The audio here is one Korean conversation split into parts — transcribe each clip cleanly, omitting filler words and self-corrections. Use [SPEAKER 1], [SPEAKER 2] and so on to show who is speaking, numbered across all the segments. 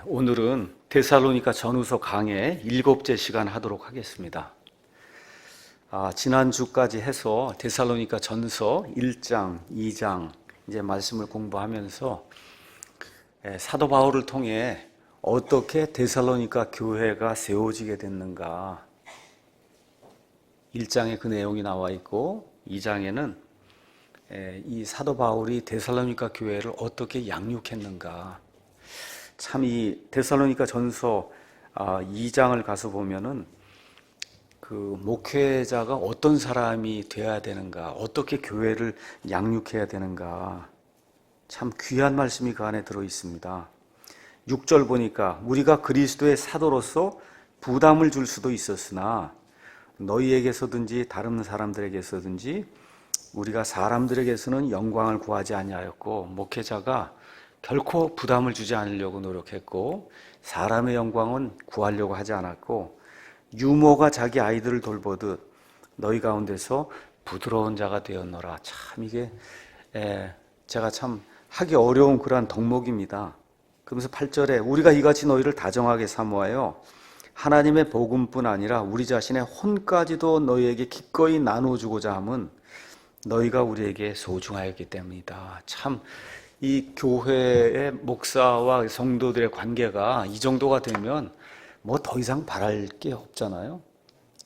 [SPEAKER 1] 오늘은 데살로니가 전후서 강의 7째 시간 하도록 하겠습니다. 지난주까지 해서 데살로니가 전서 1장, 2장 이제 말씀을 공부하면서 사도 바울을 통해 어떻게 데살로니가 교회가 세워지게 됐는가 1장에 그 내용이 나와 있고 2장에는 이 사도 바울이 데살로니가 교회를 어떻게 양육했는가. 참 이 데살로니가 전서 2장을 가서 보면은 그 목회자가 어떤 사람이 되어야 되는가, 어떻게 교회를 양육해야 되는가, 참 귀한 말씀이 그 안에 들어 있습니다. 6절 보니까 우리가 그리스도의 사도로서 부담을 줄 수도 있었으나 너희에게서든지 다른 사람들에게서든지 우리가 사람들에게서는 영광을 구하지 아니하였고, 목회자가 결코 부담을 주지 않으려고 노력했고 사람의 영광은 구하려고 하지 않았고, 유모가 자기 아이들을 돌보듯 너희 가운데서 부드러운 자가 되었노라. 참 이게 제가 참 하기 어려운 그러한 덕목입니다. 그러면서 8절에 우리가 이같이 너희를 다정하게 사모하여 하나님의 복음뿐 아니라 우리 자신의 혼까지도 너희에게 기꺼이 나눠주고자 함은 너희가 우리에게 소중하였기 때문이다. 참 이 교회의 목사와 성도들의 관계가 이 정도가 되면 뭐 더 이상 바랄 게 없잖아요.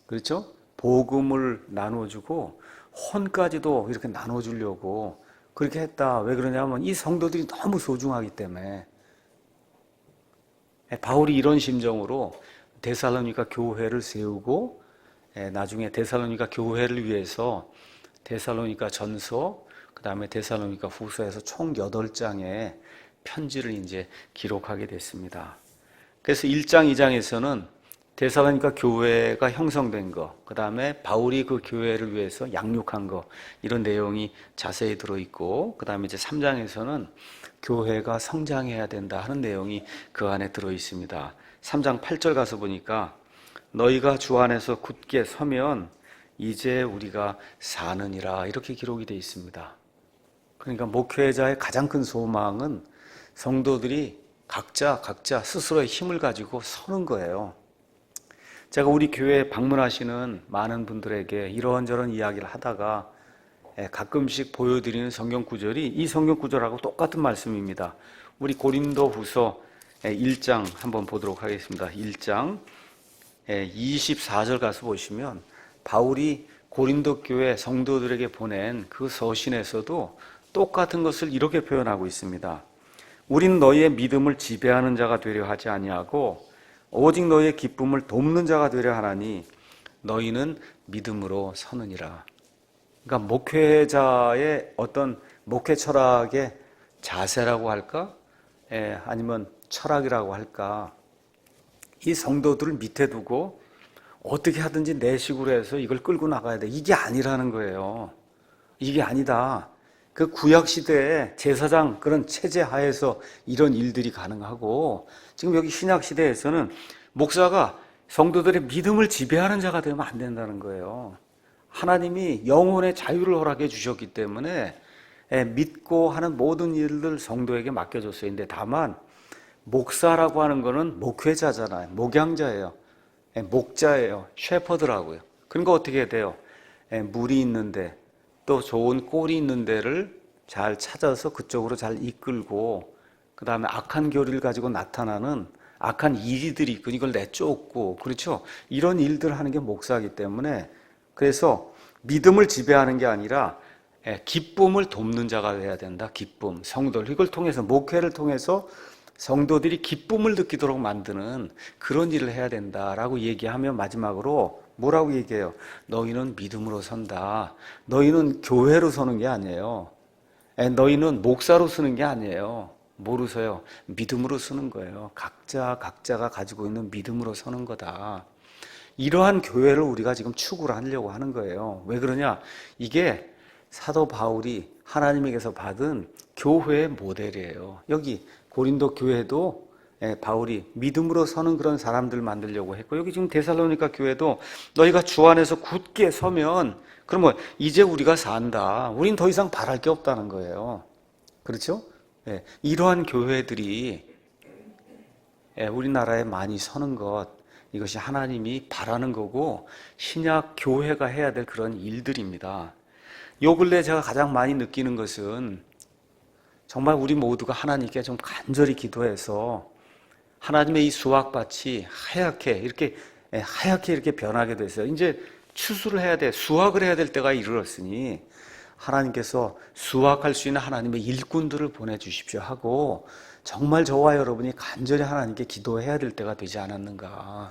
[SPEAKER 1] 그렇죠? 복음을 나눠주고 혼까지도 이렇게 나눠주려고 그렇게 했다. 왜 그러냐면 이 성도들이 너무 소중하기 때문에. 바울이 이런 심정으로 데살로니가 교회를 세우고 나중에 데살로니가 교회를 위해서 데살로니가 전서, 그 다음에 데살로니가 후서에서 총 8장의 편지를 이제 기록하게 됐습니다. 그래서 1장, 2장에서는 데살로니가 교회가 형성된 거, 그 다음에 바울이 그 교회를 위해서 양육한 거, 이런 내용이 자세히 들어있고, 그 다음에 이제 3장에서는 교회가 성장해야 된다 하는 내용이 그 안에 들어있습니다. 3장 8절 가서 보니까 너희가 주 안에서 굳게 서면 이제 우리가 사느니라, 이렇게 기록이 되어 있습니다. 그러니까 목회자의 가장 큰 소망은 성도들이 각자 스스로의 힘을 가지고 서는 거예요. 제가 우리 교회에 방문하시는 많은 분들에게 이런저런 이야기를 하다가 가끔씩 보여드리는 성경 구절이 이 성경 구절하고 똑같은 말씀입니다. 우리 고린도 후서 1장 한번 보도록 하겠습니다. 1장 24절 가서 보시면 바울이 고린도 교회 성도들에게 보낸 그 서신에서도 똑같은 것을 이렇게 표현하고 있습니다. 우린 너희의 믿음을 지배하는 자가 되려 하지 아니하고 오직 너희의 기쁨을 돕는 자가 되려 하나니 너희는 믿음으로 서느니라. 그러니까 목회자의 어떤 목회 철학의 자세라고 할까? 아니면 철학이라고 할까? 이 성도들을 밑에 두고 어떻게 하든지 내 식으로 해서 이걸 끌고 나가야 돼. 이게 아니라는 거예요. 이게 아니다. 그 구약시대에 제사장 그런 체제 하에서 이런 일들이 가능하고, 지금 여기 신약시대에서는 목사가 성도들의 믿음을 지배하는 자가 되면 안 된다는 거예요. 하나님이 영혼의 자유를 허락해 주셨기 때문에 믿고 하는 모든 일들 성도에게 맡겨줬어요. 근데 다만 목사라고 하는 거는 목회자잖아요. 목양자예요. 목자예요. 셰퍼드라고요. 그러니까 어떻게 해야 돼요? 물이 있는데 또 좋은 꼴이 있는 데를 잘 찾아서 그쪽으로 잘 이끌고, 그 다음에 악한 교리를 가지고 나타나는 악한 이리들이 있고 이걸 내쫓고, 그렇죠? 이런 일들을 하는 게 목사이기 때문에, 그래서 믿음을 지배하는 게 아니라 기쁨을 돕는 자가 돼야 된다. 기쁨, 성도들, 이걸 통해서 목회를 통해서 성도들이 기쁨을 느끼도록 만드는 그런 일을 해야 된다라고 얘기하면 마지막으로 뭐라고 얘기해요? 너희는 믿음으로 선다. 너희는 교회로 서는 게 아니에요. 너희는 목사로 서는 게 아니에요. 뭐로 서요? 믿음으로 서는 거예요. 각자가 가지고 있는 믿음으로 서는 거다. 이러한 교회를 우리가 지금 추구를 하려고 하는 거예요. 왜 그러냐? 이게 사도 바울이 하나님에게서 받은 교회의 모델이에요. 여기 고린도 교회도 바울이 믿음으로 서는 그런 사람들 만들려고 했고, 여기 지금 데살로니가 교회도 너희가 주 안에서 굳게 서면 그러면 이제 우리가 산다. 우린 더 이상 바랄 게 없다는 거예요. 그렇죠? 이러한 교회들이 우리나라에 많이 서는 것, 이것이 하나님이 바라는 거고 신약 교회가 해야 될 그런 일들입니다. 요 근래 제가 가장 많이 느끼는 것은 정말 우리 모두가 하나님께 좀 간절히 기도해서 하나님의 이 수확밭이 하얗게 이렇게 변하게 됐어요. 이제 추수를 해야 돼, 수확을 해야 될 때가 이르렀으니 하나님께서 수확할 수 있는 하나님의 일꾼들을 보내주십시오 하고 정말 저와 여러분이 간절히 하나님께 기도해야 될 때가 되지 않았는가.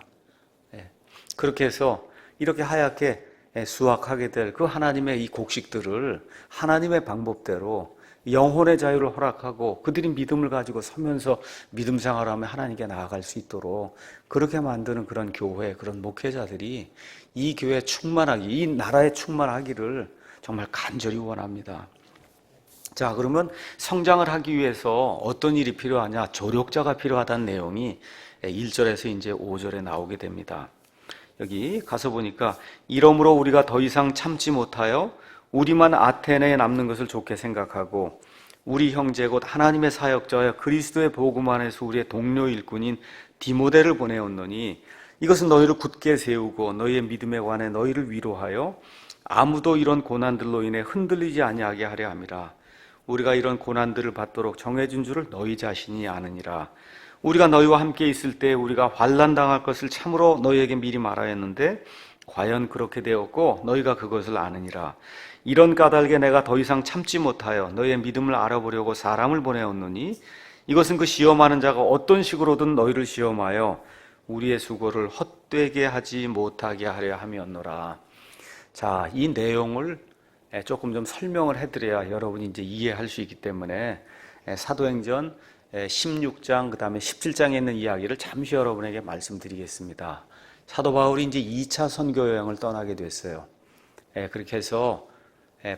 [SPEAKER 1] 그렇게 해서 이렇게 하얗게 수확하게 될 그 하나님의 이 곡식들을 하나님의 방법대로 영혼의 자유를 허락하고 그들이 믿음을 가지고 서면서 믿음 생활하며 하나님께 나아갈 수 있도록 그렇게 만드는 그런 교회, 그런 목회자들이 이 교회에 충만하기, 이 나라에 충만하기를 정말 간절히 원합니다. 자, 그러면 성장을 하기 위해서 어떤 일이 필요하냐? 조력자가 필요하다는 내용이 1절에서 이제 5절에 나오게 됩니다. 여기 가서 보니까 이러므로 우리가 더 이상 참지 못하여 우리만 아테네에 남는 것을 좋게 생각하고 우리 형제 곧 하나님의 사역자여 그리스도의 복음 안에서 우리의 동료 일꾼인 디모데를 보내었노니 이것은 너희를 굳게 세우고 너희의 믿음에 관해 너희를 위로하여 아무도 이런 고난들로 인해 흔들리지 아니하게 하려 함이라. 우리가 이런 고난들을 받도록 정해진 줄을 너희 자신이 아느니라. 우리가 너희와 함께 있을 때 우리가 환난 당할 것을 참으로 너희에게 미리 말하였는데 과연 그렇게 되었고 너희가 그것을 아느니라. 이런 까닭에 내가 더 이상 참지 못하여 너희의 믿음을 알아보려고 사람을 보내었노니 이것은 그 시험하는 자가 어떤 식으로든 너희를 시험하여 우리의 수고를 헛되게 하지 못하게 하려 함이었노라. 자, 이 내용을 조금 좀 설명을 해드려야 여러분이 이제 이해할 수 있기 때문에 사도행전 16장 그 다음에 17장에 있는 이야기를 잠시 여러분에게 말씀드리겠습니다. 사도 바울이 이제 2차 선교 여행을 떠나게 됐어요. 그렇게 해서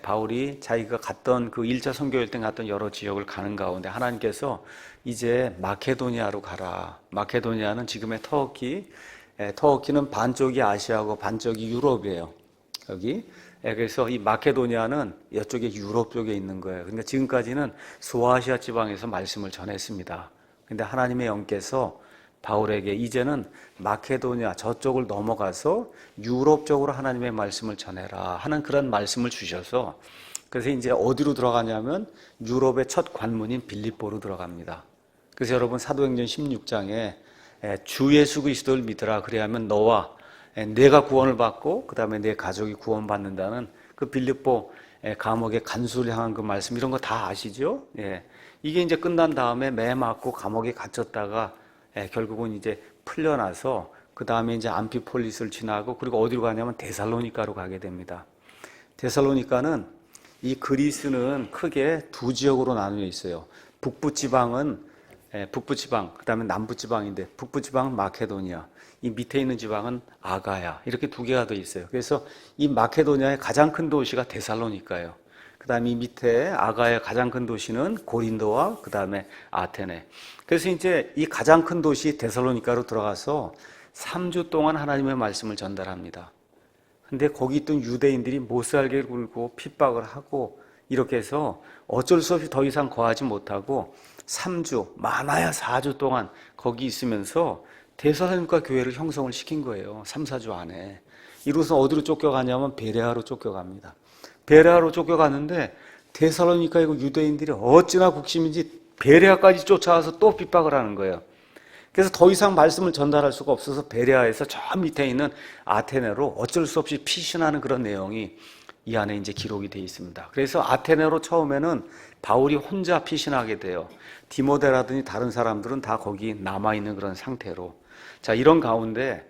[SPEAKER 1] 바울이 자기가 갔던 그 1차 선교 여행 때 갔던 여러 지역을 가는 가운데 하나님께서 이제 마케도니아로 가라. 마케도니아는 지금의 터키, 터키는 반쪽이 아시아고 반쪽이 유럽이에요. 여기. 그래서 이 마케도니아는 이쪽에 유럽 쪽에 있는 거예요. 그러니까 지금까지는 소아시아 지방에서 말씀을 전했습니다. 근데 하나님의 영께서 바울에게 이제는 마케도니아 저쪽을 넘어가서 유럽 쪽으로 하나님의 말씀을 전해라 하는 그런 말씀을 주셔서 그래서 이제 어디로 들어가냐면 유럽의 첫 관문인 빌립보로 들어갑니다. 그래서 여러분 사도행전 16장에 주 예수 그리스도를 믿으라 그래야면 너와 내가 구원을 받고 그 다음에 내 가족이 구원받는다는 그 빌립보 감옥의 간수를 향한 그 말씀 이런 거 다 아시죠? 이게 이제 끝난 다음에 매 맞고 감옥에 갇혔다가 결국은 이제 풀려나서 그 다음에 이제 암피폴리스를 지나고 그리고 어디로 가냐면 데살로니가로 가게 됩니다. 데살로니가는 이 그리스는 크게 두 지역으로 나누어 있어요. 북부지방은 북부지방, 그 다음에 남부지방인데 북부지방은 마케도니아, 이 밑에 있는 지방은 아가야 이렇게 두 개가 돼 있어요. 그래서 이 마케도니아의 가장 큰 도시가 데살로니가예요. 그 다음에 이 밑에 아가의 가장 큰 도시는 고린도와 그 다음에 아테네. 그래서 이제 이 가장 큰 도시 데살로니가로 들어가서 3주 동안 하나님의 말씀을 전달합니다. 근데 거기 있던 유대인들이 못살게 굴고 핍박을 하고 이렇게 해서 어쩔 수 없이 더 이상 거하지 못하고 3주, 많아야 4주 동안 거기 있으면서 데살로니가 교회를 형성을 시킨 거예요. 3, 4주 안에. 이로써 어디로 쫓겨가냐면 베레아로 쫓겨갑니다. 베레아로 쫓겨갔는데 데살로니가의 유대인들이 어찌나 국심인지 베레아까지 쫓아와서 또 핍박을 하는 거예요. 그래서 더 이상 말씀을 전달할 수가 없어서 베레아에서 저 밑에 있는 아테네로 어쩔 수 없이 피신하는 그런 내용이 이 안에 이제 기록이 되어 있습니다. 그래서 아테네로 처음에는 바울이 혼자 피신하게 돼요. 디모데라든지 다른 사람들은 다 거기 남아있는 그런 상태로. 자, 이런 가운데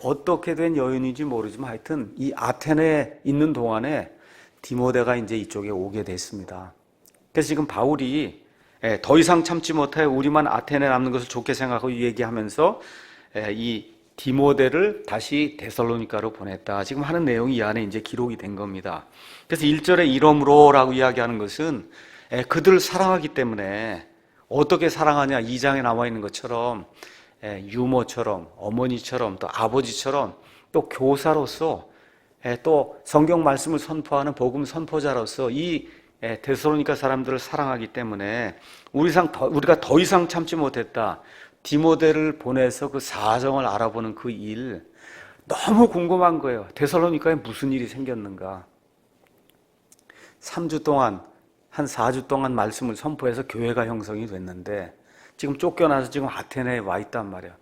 [SPEAKER 1] 어떻게 된 여인인지 모르지만 하여튼 이 아테네에 있는 동안에 디모데가 이제 이쪽에 오게 됐습니다. 그래서 지금 바울이 더 이상 참지 못하여 우리만 아테네에 남는 것을 좋게 생각하고 얘기하면서 이 디모데를 다시 데살로니가로 보냈다. 지금 하는 내용이 이 안에 이제 기록이 된 겁니다. 그래서 1절에 이러므로라고 이야기하는 것은 그들을 사랑하기 때문에 어떻게 사랑하냐 2장에 나와 있는 것처럼 유모처럼 어머니처럼 또 아버지처럼 또 교사로서 또 성경 말씀을 선포하는 복음 선포자로서 이 데살로니가 사람들을 사랑하기 때문에 우리가 더 이상 참지 못했다. 디모데를 보내서 그 사정을 알아보는 그 일 너무 궁금한 거예요. 데살로니가에 무슨 일이 생겼는가. 3주 동안 한 4주 동안 말씀을 선포해서 교회가 형성이 됐는데 지금 쫓겨나서 지금 아테네에 와 있단 말이야. 야,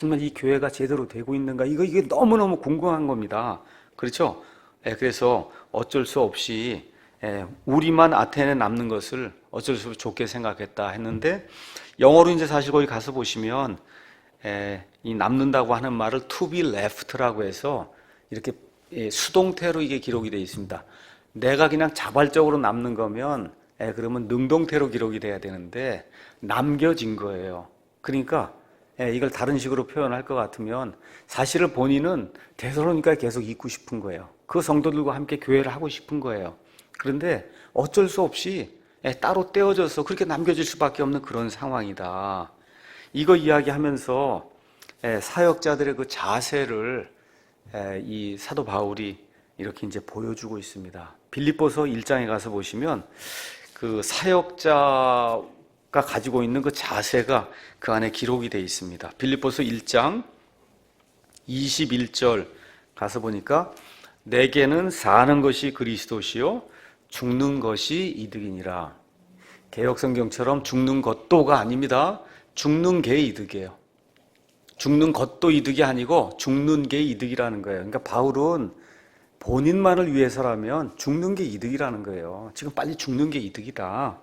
[SPEAKER 1] 정말 이 교회가 제대로 되고 있는가? 이게 너무너무 궁금한 겁니다. 그렇죠? 그래서 어쩔 수 없이 우리만 아테네에 남는 것을 어쩔 수 없이 좋게 생각했다 했는데 영어로 이제 사실 거기 가서 보시면 이 남는다고 하는 말을 to be left라고 해서 이렇게 수동태로 이게 기록이 되어 있습니다. 내가 그냥 자발적으로 남는 거면 그러면 능동태로 기록이 돼야 되는데 남겨진 거예요. 그러니까 이걸 다른 식으로 표현할 것 같으면 사실은 본인은 데살로니가에 계속 있고 싶은 거예요. 그 성도들과 함께 교회를 하고 싶은 거예요. 그런데 어쩔 수 없이 따로 떼어져서 그렇게 남겨질 수밖에 없는 그런 상황이다. 이거 이야기하면서 사역자들의 그 자세를 이 사도 바울이 이렇게 이제 보여주고 있습니다. 빌립보서 1장에 가서 보시면 그 사역자가 가지고 있는 그 자세가 그 안에 기록이 되어 있습니다. 빌립보서 1장 21절 가서 보니까 내게는 사는 것이 그리스도시요 죽는 것이 이득이니라. 개역성경처럼 죽는 것도가 아닙니다. 죽는 게 이득이에요. 죽는 것도 이득이 아니고 죽는 게 이득이라는 거예요. 그러니까 바울은 본인만을 위해서라면 죽는 게 이득이라는 거예요. 지금 빨리 죽는 게 이득이다.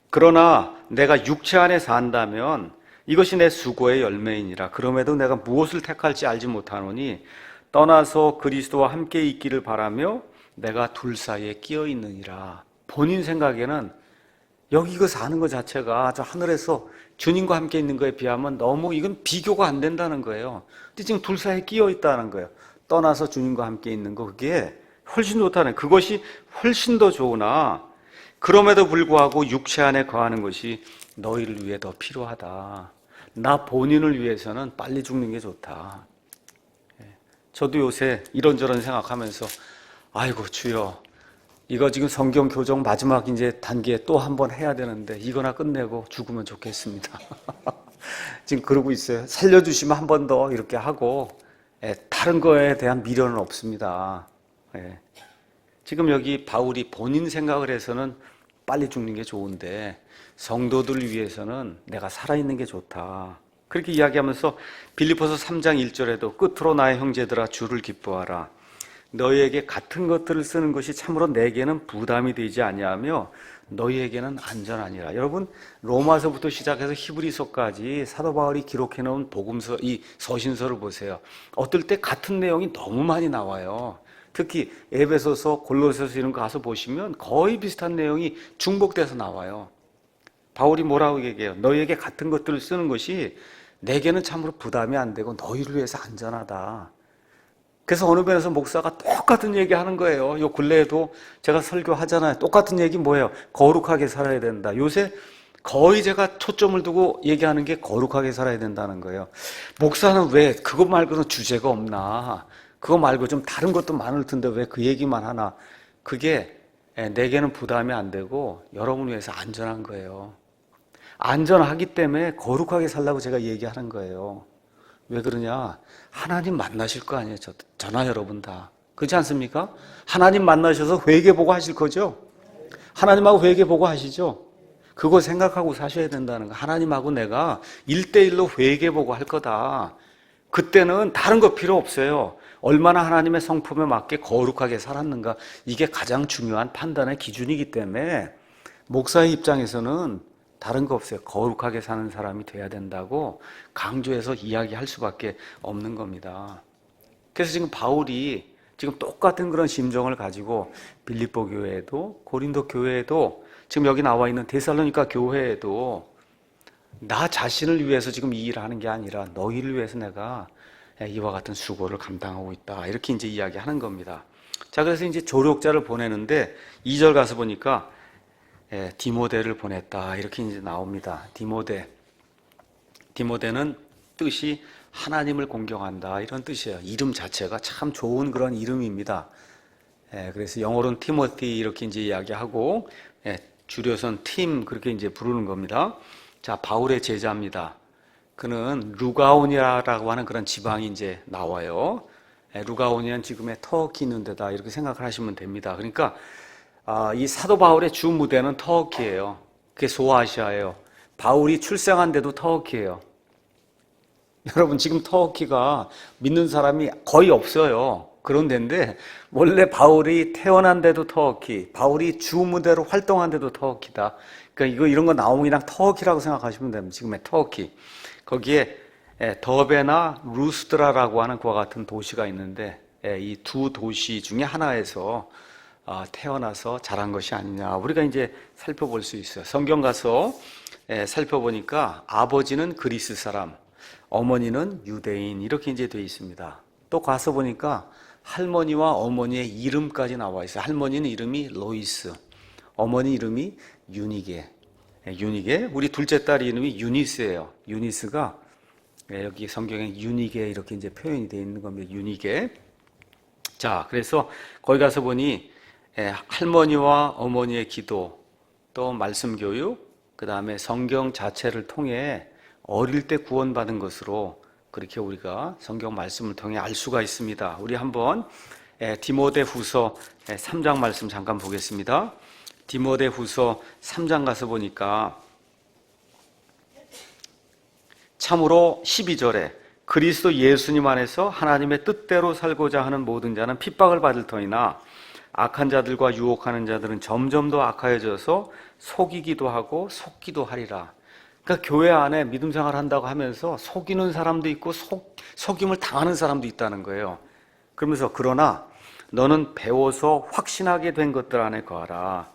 [SPEAKER 1] 그러나 내가 육체 안에 산다면 이것이 내 수고의 열매이니라. 그럼에도 내가 무엇을 택할지 알지 못하노니 떠나서 그리스도와 함께 있기를 바라며 내가 둘 사이에 끼어 있느니라. 본인 생각에는 여기 이거 사는 것 자체가 저 하늘에서 주님과 함께 있는 거에 비하면 너무 이건 비교가 안 된다는 거예요. 근데 지금 둘 사이에 끼어 있다는 거예요. 떠나서 주님과 함께 있는 거 그게 훨씬 좋다는 그것이 훨씬 더 좋으나 그럼에도 불구하고 육체 안에 거하는 것이 너희를 위해 더 필요하다. 나 본인을 위해서는 빨리 죽는 게 좋다. 저도 요새 이런저런 생각하면서 아이고 주여 이거 지금 성경 교정 마지막 이제 단계 또 한 번 해야 되는데 이거나 끝내고 죽으면 좋겠습니다. 지금 그러고 있어요. 살려주시면 한 번 더 이렇게 하고 다른 거에 대한 미련은 없습니다. 지금 여기 바울이 본인 생각을 해서는 빨리 죽는 게 좋은데 성도들을 위해서는 내가 살아있는 게 좋다. 그렇게 이야기하면서 빌립보서 3장 1절에도 끝으로 나의 형제들아 주를 기뻐하라. 너희에게 같은 것들을 쓰는 것이 참으로 내게는 부담이 되지 아니하며 너희에게는 안전하니라. 여러분 로마서부터 시작해서 히브리서까지 사도 바울이 기록해 놓은 복음서 이 서신서를 보세요. 어떨 때 같은 내용이 너무 많이 나와요. 특히 에베소서, 골로새서 이런 거 가서 보시면 거의 비슷한 내용이 중복돼서 나와요. 바울이 뭐라고 얘기해요? 너희에게 같은 것들을 쓰는 것이 내게는 참으로 부담이 안 되고 너희를 위해서 안전하다. 그래서 어느 면에서 목사가 똑같은 얘기 하는 거예요. 요 근래에도 제가 설교하잖아요. 똑같은 얘기 뭐예요? 거룩하게 살아야 된다. 요새 거의 제가 초점을 두고 얘기하는 게 거룩하게 살아야 된다는 거예요. 목사는 왜 그것 말고는 주제가 없나? 그거 말고 좀 다른 것도 많을 텐데 왜 그 얘기만 하나? 그게 내게는 부담이 안 되고 여러분을 위해서 안전한 거예요. 안전하기 때문에 거룩하게 살라고 제가 얘기하는 거예요. 왜 그러냐? 하나님 만나실 거 아니에요. 저나 여러분 다. 그렇지 않습니까? 하나님 만나셔서 회개보고 하실 거죠? 하나님하고 회개보고 하시죠? 그거 생각하고 사셔야 된다는 거. 하나님하고 내가 1대1로 회개보고 할 거다. 그때는 다른 거 필요 없어요. 얼마나 하나님의 성품에 맞게 거룩하게 살았는가. 이게 가장 중요한 판단의 기준이기 때문에 목사의 입장에서는 다른 거 없어요. 거룩하게 사는 사람이 돼야 된다고 강조해서 이야기할 수밖에 없는 겁니다. 그래서 지금 바울이 지금 똑같은 그런 심정을 가지고 빌립보 교회에도 고린도 교회에도 지금 여기 나와 있는 데살로니가 교회에도 나 자신을 위해서 지금 이 일을 하는 게 아니라 너희를 위해서 내가 이와 같은 수고를 감당하고 있다. 이렇게 이제 이야기하는 겁니다. 자, 그래서 이제 조력자를 보내는데 2절 가서 보니까 디모데를 보냈다. 이렇게 이제 나옵니다. 디모데는 뜻이 하나님을 공경한다. 이런 뜻이에요. 이름 자체가 참 좋은 그런 이름입니다. 그래서 영어로는 티모티 이렇게 이제 이야기하고 줄여서는 팀 그렇게 이제 부르는 겁니다. 자, 바울의 제자입니다. 그는 루가오니아라고 하는 그런 지방이 이제 나와요. 루가오니아는 지금의 터키 있는 데다 이렇게 생각을 하시면 됩니다. 그러니까 이 사도 바울의 주 무대는 터키예요. 그게 소아시아예요. 바울이 출생한 데도 터키예요. 여러분, 지금 터키가 믿는 사람이 거의 없어요. 그런 데인데 원래 바울이 태어난 데도 터키, 바울이 주 무대로 활동한 데도 터키다. 그러니까 이런 거 나오면 그냥 터키라고 생각하시면 됩니다. 지금의 터키. 거기에 더베나 루스드라라고 하는 그와 같은 도시가 있는데 이 두 도시 중에 하나에서 태어나서 자란 것이 아니냐, 우리가 이제 살펴볼 수 있어요. 성경 가서 살펴보니까 아버지는 그리스 사람, 어머니는 유대인, 이렇게 이제 되어 있습니다. 또 가서 보니까 할머니와 어머니의 이름까지 나와 있어요. 할머니는 이름이 로이스, 어머니 이름이 유니게. 유니게, 우리 둘째 딸 이름이 유니스예요. 유니스가 여기 성경에 유니게 이렇게 이제 표현이 되어 있는 겁니다. 유니게. 자, 그래서 거기 가서 보니 할머니와 어머니의 기도, 또 말씀 교육, 그 다음에 성경 자체를 통해 어릴 때 구원받은 것으로 그렇게 우리가 성경 말씀을 통해 알 수가 있습니다. 우리 한번 디모데후서 3장 말씀 잠깐 보겠습니다. 디모데후서 3장 가서 보니까 참으로 12절에 그리스도 예수님 안에서 하나님의 뜻대로 살고자 하는 모든 자는 핍박을 받을 터이나 악한 자들과 유혹하는 자들은 점점 더 악하여져서 속이기도 하고 속기도 하리라. 그러니까 교회 안에 믿음 생활 한다고 하면서 속이는 사람도 있고 속임을 당하는 사람도 있다는 거예요. 그러면서 그러나 너는 배워서 확신하게 된 것들 안에 거하라.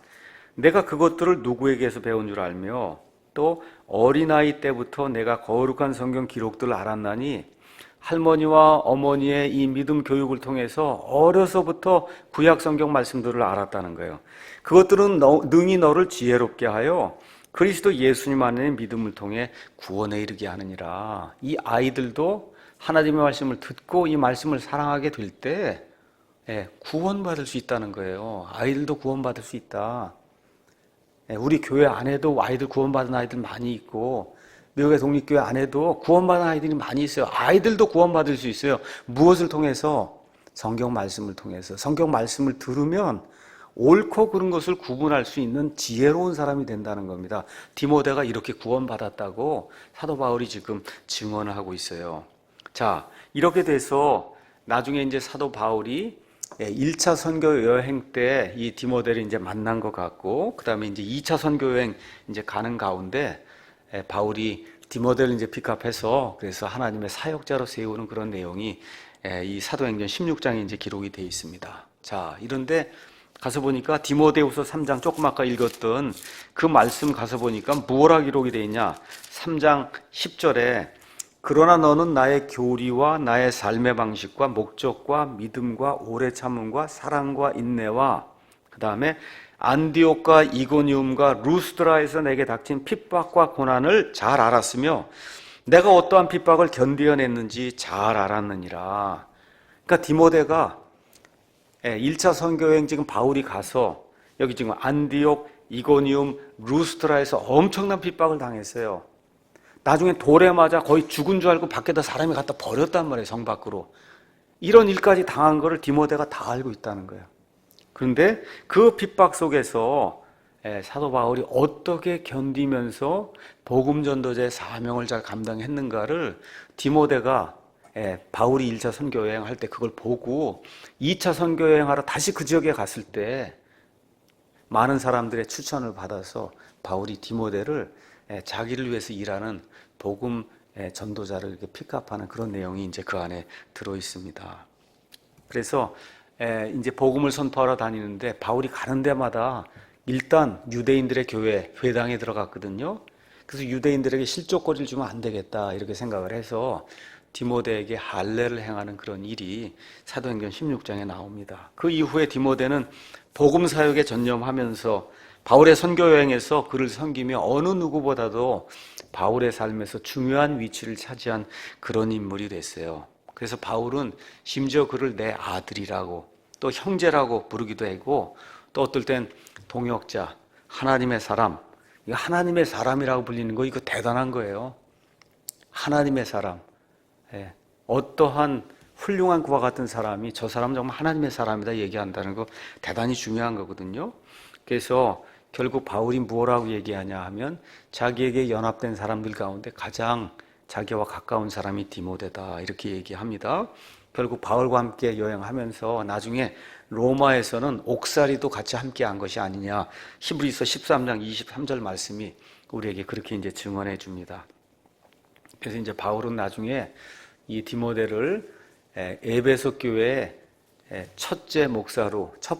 [SPEAKER 1] 내가 그것들을 누구에게서 배운 줄 알며 또 어린아이 때부터 내가 거룩한 성경 기록들을 알았나니 할머니와 어머니의 이 믿음 교육을 통해서 어려서부터 구약 성경 말씀들을 알았다는 거예요. 그것들은 능히 너를 지혜롭게 하여 그리스도 예수님 안에 믿음을 통해 구원에 이르게 하느니라. 이 아이들도 하나님의 말씀을 듣고 이 말씀을 사랑하게 될 때 구원받을 수 있다는 거예요. 아이들도 구원받을 수 있다. 우리 교회 안에도 아이들 구원받은 아이들 많이 있고 미국의 독립교회 안에도 구원받은 아이들이 많이 있어요. 아이들도 구원받을 수 있어요. 무엇을 통해서? 성경 말씀을 통해서. 성경 말씀을 들으면 옳고 그른 것을 구분할 수 있는 지혜로운 사람이 된다는 겁니다. 디모데가 이렇게 구원받았다고 사도 바울이 지금 증언을 하고 있어요. 자, 이렇게 돼서 나중에 이제 사도 바울이 1차 선교 여행 때 이 디모데를 이제 만난 것 같고, 그 다음에 이제 2차 선교 여행 이제 가는 가운데 바울이 디모데를 이제 픽업해서 그래서 하나님의 사역자로 세우는 그런 내용이 이 사도행전 16장에 이제 기록이 되어 있습니다. 자, 이런데 가서 보니까 디모데후서 3장 조금 아까 읽었던 그 말씀 가서 보니까 무엇라 기록이 되어 있냐? 3장 10절에 그러나 너는 나의 교리와 나의 삶의 방식과 목적과 믿음과 오래 참음과 사랑과 인내와 그 다음에 안디옥과 이고니움과 루스드라에서 내게 닥친 핍박과 고난을 잘 알았으며 내가 어떠한 핍박을 견디어냈는지 잘 알았느니라. 그러니까 디모데가 1차 선교여행 지금 바울이 가서 여기 지금 안디옥, 이고니움, 루스드라에서 엄청난 핍박을 당했어요. 나중에 돌에 맞아 거의 죽은 줄 알고 밖에다 사람이 갖다 버렸단 말이에요. 성 밖으로. 이런 일까지 당한 거를 디모데가 다 알고 있다는 거예요. 그런데 그 핍박 속에서 사도 바울이 어떻게 견디면서 복음 전도자의 사명을 잘 감당했는가를 디모데가 바울이 1차 선교 여행할 때 그걸 보고 2차 선교 여행하러 다시 그 지역에 갔을 때 많은 사람들의 추천을 받아서 바울이 디모데를 자기를 위해서 일하는 복음 전도자를 이렇게 픽업하는 그런 내용이 이제 그 안에 들어 있습니다. 그래서 이제 복음을 선포하러 다니는데 바울이 가는 데마다 일단 유대인들의 교회, 회당에 들어갔거든요. 그래서 유대인들에게 실족거리를 주면 안 되겠다 이렇게 생각을 해서 디모데에게 할례를 행하는 그런 일이 사도행전 16장에 나옵니다. 그 이후에 디모데는 복음 사역에 전념하면서 바울의 선교 여행에서 그를 섬기며 어느 누구보다도 바울의 삶에서 중요한 위치를 차지한 그런 인물이 됐어요. 그래서 바울은 심지어 그를 내 아들이라고 또 형제라고 부르기도 하고 또 어떨 땐 동역자, 하나님의 사람, 이거 하나님의 사람이라고 불리는 거 이거 대단한 거예요. 하나님의 사람. 예. 어떠한 훌륭한 그와 같은 사람이 저 사람은 정말 하나님의 사람이다 얘기한다는 거 대단히 중요한 거거든요. 그래서 결국 바울이 뭐라고 얘기하냐 하면 자기에게 연합된 사람들 가운데 가장 자기와 가까운 사람이 디모데다 이렇게 얘기합니다. 결국 바울과 함께 여행하면서 나중에 로마에서는 옥살이도 같이 함께 한 것이 아니냐. 히브리서 13장 23절 말씀이 우리에게 그렇게 이제 증언해 줍니다. 그래서 이제 바울은 나중에 이 디모데를 에베소 교회의 첫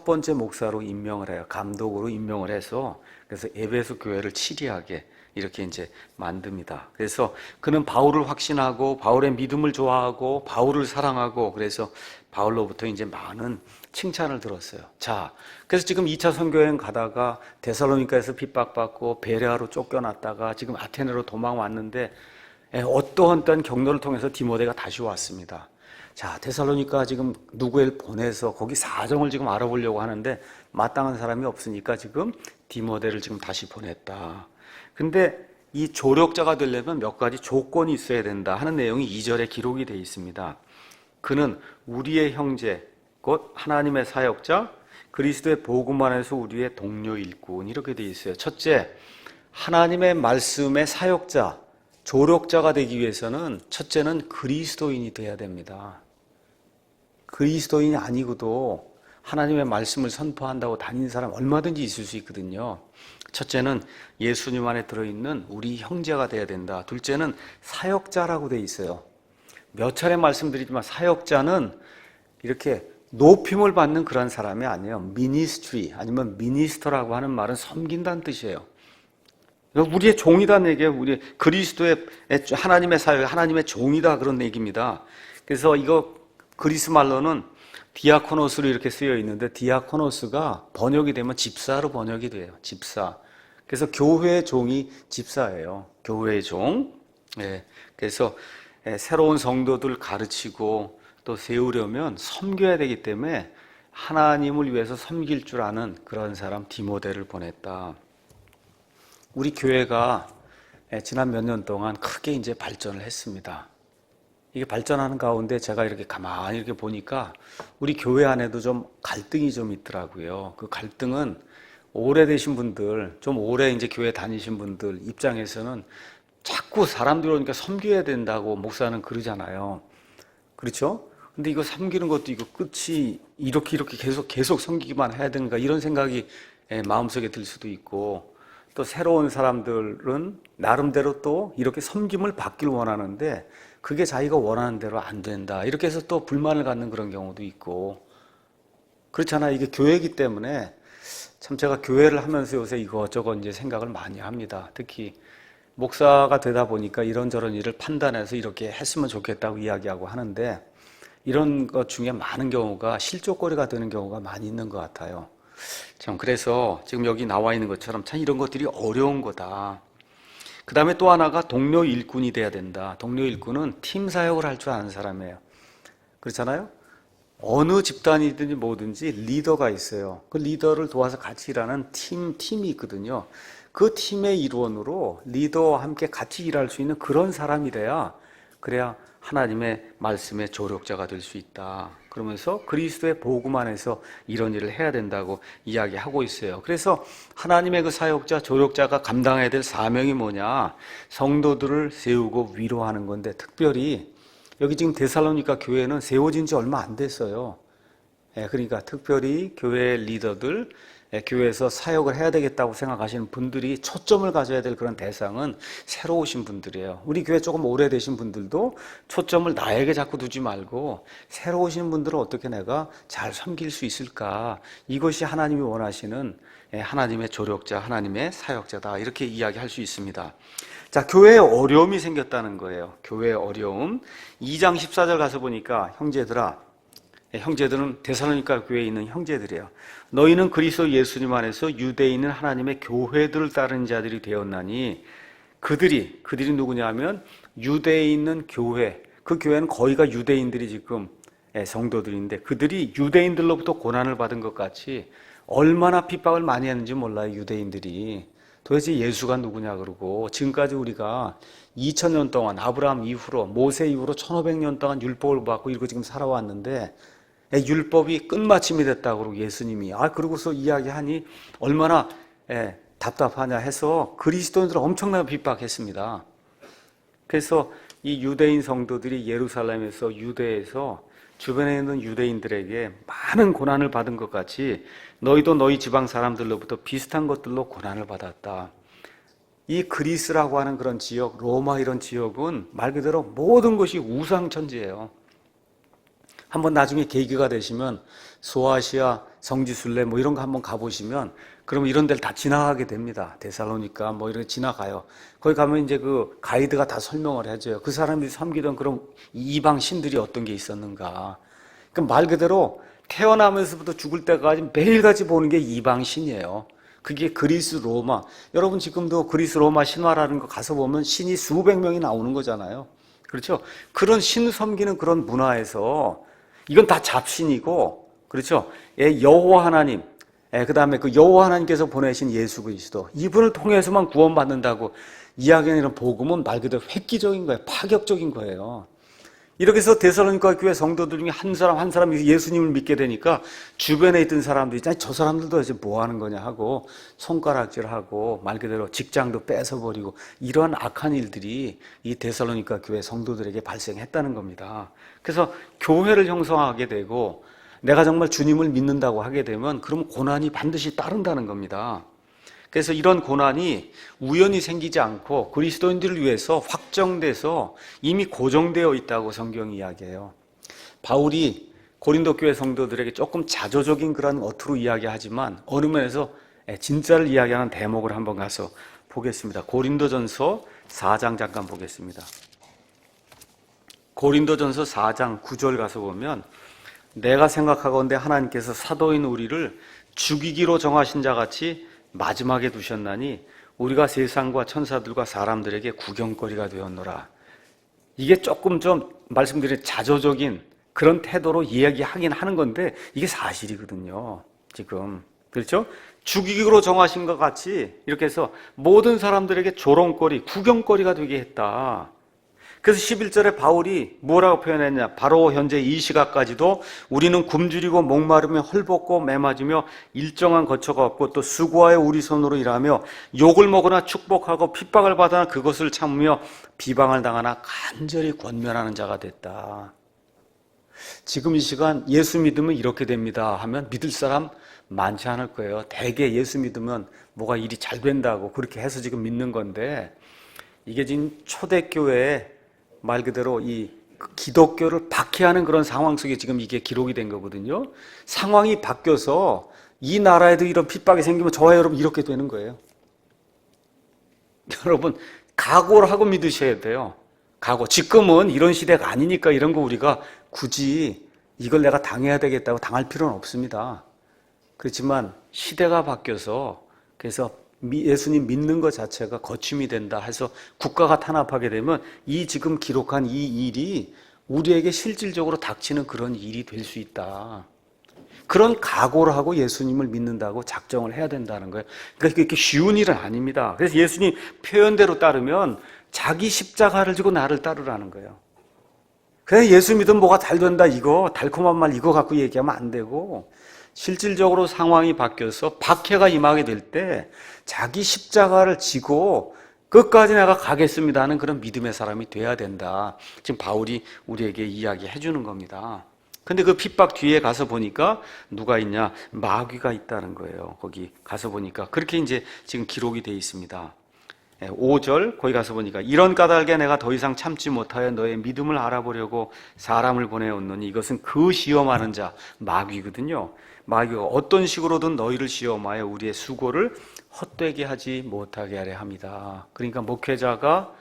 [SPEAKER 1] 번째 목사로 임명을 해요. 감독으로 임명을 해서 그래서 에베소 교회를 치리하게 이렇게 이제 만듭니다. 그래서 그는 바울을 확신하고 바울의 믿음을 좋아하고 바울을 사랑하고 그래서 바울로부터 이제 많은 칭찬을 들었어요. 자, 그래서 지금 2차 선교여행 가다가 데살로니가에서 핍박받고 베레아로 쫓겨났다가 지금 아테네로 도망왔는데 어떠한 경로를 통해서 디모데가 다시 왔습니다. 자, 데살로니가 지금 누구를 보내서 거기 사정을 지금 알아보려고 하는데 마땅한 사람이 없으니까 지금 디모데를 지금 다시 보냈다. 근데 이 조력자가 되려면 몇 가지 조건이 있어야 된다 하는 내용이 2절에 기록이 되어 있습니다. 그는 우리의 형제, 곧 하나님의 사역자, 그리스도의 복음 안에서 우리의 동료 일꾼 이렇게 되어 있어요. 첫째, 하나님의 말씀의 사역자, 조력자가 되기 위해서는 첫째는 그리스도인이 돼야 됩니다. 그리스도인이 아니고도 하나님의 말씀을 선포한다고 다니는 사람 얼마든지 있을 수 있거든요. 첫째는 예수님 안에 들어있는 우리 형제가 돼야 된다. 둘째는 사역자라고 되어 있어요. 몇 차례 말씀드리지만 사역자는 이렇게 높임을 받는 그런 사람이 아니에요. 미니스트리 아니면 미니스터라고 하는 말은 섬긴다는 뜻이에요. 우리의 종이다는 얘기예요. 우리 그리스도의 하나님의 사역, 하나님의 종이다 그런 얘기입니다. 그래서 이거 그리스 말로는 디아코노스로 이렇게 쓰여 있는데 디아코노스가 번역이 되면 집사로 번역이 돼요. 집사. 그래서 교회의 종이 집사예요. 교회의 종. 예. 그래서 새로운 성도들 가르치고 또 세우려면 섬겨야 되기 때문에 하나님을 위해서 섬길 줄 아는 그런 사람 디모데를 보냈다. 우리 교회가 지난 몇 년 동안 크게 이제 발전을 했습니다. 이게 발전하는 가운데 제가 이렇게 가만히 이렇게 보니까 우리 교회 안에도 좀 갈등이 좀 있더라고요. 그 갈등은 오래되신 분들, 좀 오래 이제 교회 다니신 분들 입장에서는 자꾸 사람들 오니까 섬겨야 된다고 목사는 그러잖아요. 그렇죠? 근데 이거 섬기는 것도 이거 끝이 이렇게 계속 섬기기만 해야 되는가 이런 생각이 마음속에 들 수도 있고 또 새로운 사람들은 나름대로 또 이렇게 섬김을 받기를 원하는데 그게 자기가 원하는 대로 안 된다. 이렇게 해서 또 불만을 갖는 그런 경우도 있고 그렇잖아요. 이게 교회이기 때문에 참 제가 교회를 하면서 요새 이것저것 이제 생각을 많이 합니다. 특히 목사가 되다 보니까 이런저런 일을 판단해서 이렇게 했으면 좋겠다고 이야기하고 하는데 이런 것 중에 많은 경우가 실족거리가 되는 경우가 많이 있는 것 같아요. 참 그래서 지금 여기 나와 있는 것처럼 참 이런 것들이 어려운 거다. 그 다음에 또 하나가 동료 일꾼이 돼야 된다. 동료 일꾼은 팀 사역을 할 줄 아는 사람이에요. 그렇잖아요? 어느 집단이든지 뭐든지 리더가 있어요. 그 리더를 도와서 같이 일하는 팀이 있거든요. 그 팀의 일원으로 리더와 함께 같이 일할 수 있는 그런 사람이 그래야 하나님의 말씀의 조력자가 될 수 있다. 그러면서 그리스도의 복음 안에서 이런 일을 해야 된다고 이야기하고 있어요. 그래서 하나님의 그 사역자, 조력자가 감당해야 될 사명이 뭐냐? 성도들을 세우고 위로하는 건데 특별히 여기 지금 데살로니가 교회는 세워진 지 얼마 안 됐어요. 그러니까 특별히 교회 리더들, 교회에서 사역을 해야 되겠다고 생각하시는 분들이 초점을 가져야 될 그런 대상은 새로 오신 분들이에요. 우리 교회 조금 오래되신 분들도 초점을 나에게 자꾸 두지 말고 새로 오신 분들은 어떻게 내가 잘 섬길 수 있을까? 이것이 하나님이 원하시는 하나님의 조력자, 하나님의 사역자다. 이렇게 이야기할 수 있습니다. 자, 교회에 어려움이 생겼다는 거예요. 교회의 어려움. 2장 14절 가서 보니까 형제들은 데살로니가 교회에 있는 형제들이에요. 너희는 그리스도 예수님 안에서 유대에 있는 하나님의 교회들을 따르는 자들이 되었나니 그들이 누구냐 하면 유대에 있는 교회, 그 교회는 거의가 유대인들이 지금 성도들인데 그들이 유대인들로부터 고난을 받은 것 같이 얼마나 핍박을 많이 했는지 몰라요. 유대인들이 도대체 예수가 누구냐 그러고, 지금까지 우리가 2000년 동안 아브라함 이후로 모세 이후로 1500년 동안 율법을 받고 이러고 지금 살아왔는데 율법이 끝마침이 됐다고 그러고 예수님이 그러고서 이야기하니 얼마나 답답하냐 해서 그리스도인들을 엄청나게 핍박했습니다. 그래서 이 유대인 성도들이 예루살렘에서 유대에서 주변에 있는 유대인들에게 많은 고난을 받은 것 같이 너희도 너희 지방 사람들로부터 비슷한 것들로 고난을 받았다. 이 그리스라고 하는 그런 지역, 로마 이런 지역은 말 그대로 모든 것이 우상천지예요. 한번 나중에 계기가 되시면 소아시아, 성지순례 뭐 이런 거 한번 가보시면 그러면 이런 데를 다 지나가게 됩니다. 데살로니가 뭐 이런 데 지나가요. 거기 가면 이제 그 가이드가 다 설명을 해줘요. 그 사람들이 섬기던 그런 이방 신들이 어떤 게 있었는가. 그러니까 말 그대로 태어나면서부터 죽을 때까지 매일같이 보는 게 이방 신이에요. 그게 그리스 로마. 여러분 지금도 그리스 로마 신화라는 거 가서 보면 신이 수백 명이 나오는 거잖아요. 그렇죠? 그런 신 섬기는 그런 문화에서 이건 다 잡신이고, 그렇죠? 여호와 하나님, 그 다음에 그 여호와 하나님께서 보내신 예수 그리스도, 이분을 통해서만 구원받는다고 이야기하는 이런 복음은 말 그대로 획기적인 거예요. 파격적인 거예요. 이렇게 해서 데살로니가 교회 성도들 중에 한 사람이 예수님을 믿게 되니까 주변에 있던 사람들이 저 사람들도 이제 뭐 하는 거냐 하고 손가락질하고 말 그대로 직장도 뺏어버리고 이러한 악한 일들이 이 데살로니가 교회 성도들에게 발생했다는 겁니다. 그래서 교회를 형성하게 되고 내가 정말 주님을 믿는다고 하게 되면 그럼 고난이 반드시 따른다는 겁니다. 그래서 이런 고난이 우연히 생기지 않고 그리스도인들을 위해서 확정돼서 이미 고정되어 있다고 성경이 이야기해요. 바울이 고린도 교회 성도들에게 조금 자조적인 그런 어투로 이야기하지만 어느 면에서 진짜를 이야기하는 대목을 한번 가서 보겠습니다. 고린도전서 4장 잠깐 보겠습니다. 고린도전서 4장 9절 가서 보면 내가 생각하건대 하나님께서 사도인 우리를 죽이기로 정하신 자 같이 마지막에 두셨나니 우리가 세상과 천사들과 사람들에게 구경거리가 되었노라. 이게 조금 좀 말씀드린 자조적인 그런 태도로 이야기하긴 하는 건데 이게 사실이거든요. 지금 그렇죠? 죽이기로 정하신 것 같이 이렇게 해서 모든 사람들에게 조롱거리, 구경거리가 되게 했다. 그래서 11절에 바울이 뭐라고 표현했냐. 바로 현재 이 시각까지도 우리는 굶주리고 목마르며 헐벗고 매맞으며 일정한 거처가 없고 또 수고하여 우리 손으로 일하며 욕을 먹으나 축복하고 핍박을 받으나 그것을 참으며 비방을 당하나 간절히 권면하는 자가 됐다. 지금 이 시간 예수 믿으면 이렇게 됩니다 하면 믿을 사람 많지 않을 거예요. 대개 예수 믿으면 뭐가 일이 잘 된다고 그렇게 해서 지금 믿는 건데 이게 지금 초대교회에 말 그대로 이 기독교를 박해하는 그런 상황 속에 지금 이게 기록이 된 거거든요. 상황이 바뀌어서 이 나라에도 이런 핍박이 생기면 저와 여러분 이렇게 되는 거예요. 여러분 각오를 하고 믿으셔야 돼요. 각오. 지금은 이런 시대가 아니니까 이런 거 우리가 굳이 이걸 내가 당해야 되겠다고 당할 필요는 없습니다. 그렇지만 시대가 바뀌어서 그래서 예수님 믿는 것 자체가 거침이 된다 해서 국가가 탄압하게 되면 이 지금 기록한 이 일이 우리에게 실질적으로 닥치는 그런 일이 될 수 있다. 그런 각오를 하고 예수님을 믿는다고 작정을 해야 된다는 거예요. 그러니까 이렇게 쉬운 일은 아닙니다. 그래서 예수님 표현대로 따르면 자기 십자가를 지고 나를 따르라는 거예요. 그냥 예수 믿으면 뭐가 잘 된다 이거 달콤한 말 이거 갖고 얘기하면 안 되고 실질적으로 상황이 바뀌어서 박해가 임하게 될 때 자기 십자가를 지고 끝까지 내가 가겠습니다 하는 그런 믿음의 사람이 돼야 된다. 지금 바울이 우리에게 이야기해 주는 겁니다. 근데 그 핍박 뒤에 가서 보니까 누가 있냐? 마귀가 있다는 거예요. 거기 가서 보니까 그렇게 이제 지금 기록이 되어 있습니다. 5절 거기 가서 보니까 이런 까닭에 내가 더 이상 참지 못하여 너의 믿음을 알아보려고 사람을 보내었노니 이것은 그 시험하는 자 마귀거든요. 마귀가 어떤 식으로든 너희를 시험하여 우리의 수고를 헛되게 하지 못하게 하려 합니다. 그러니까 목회자가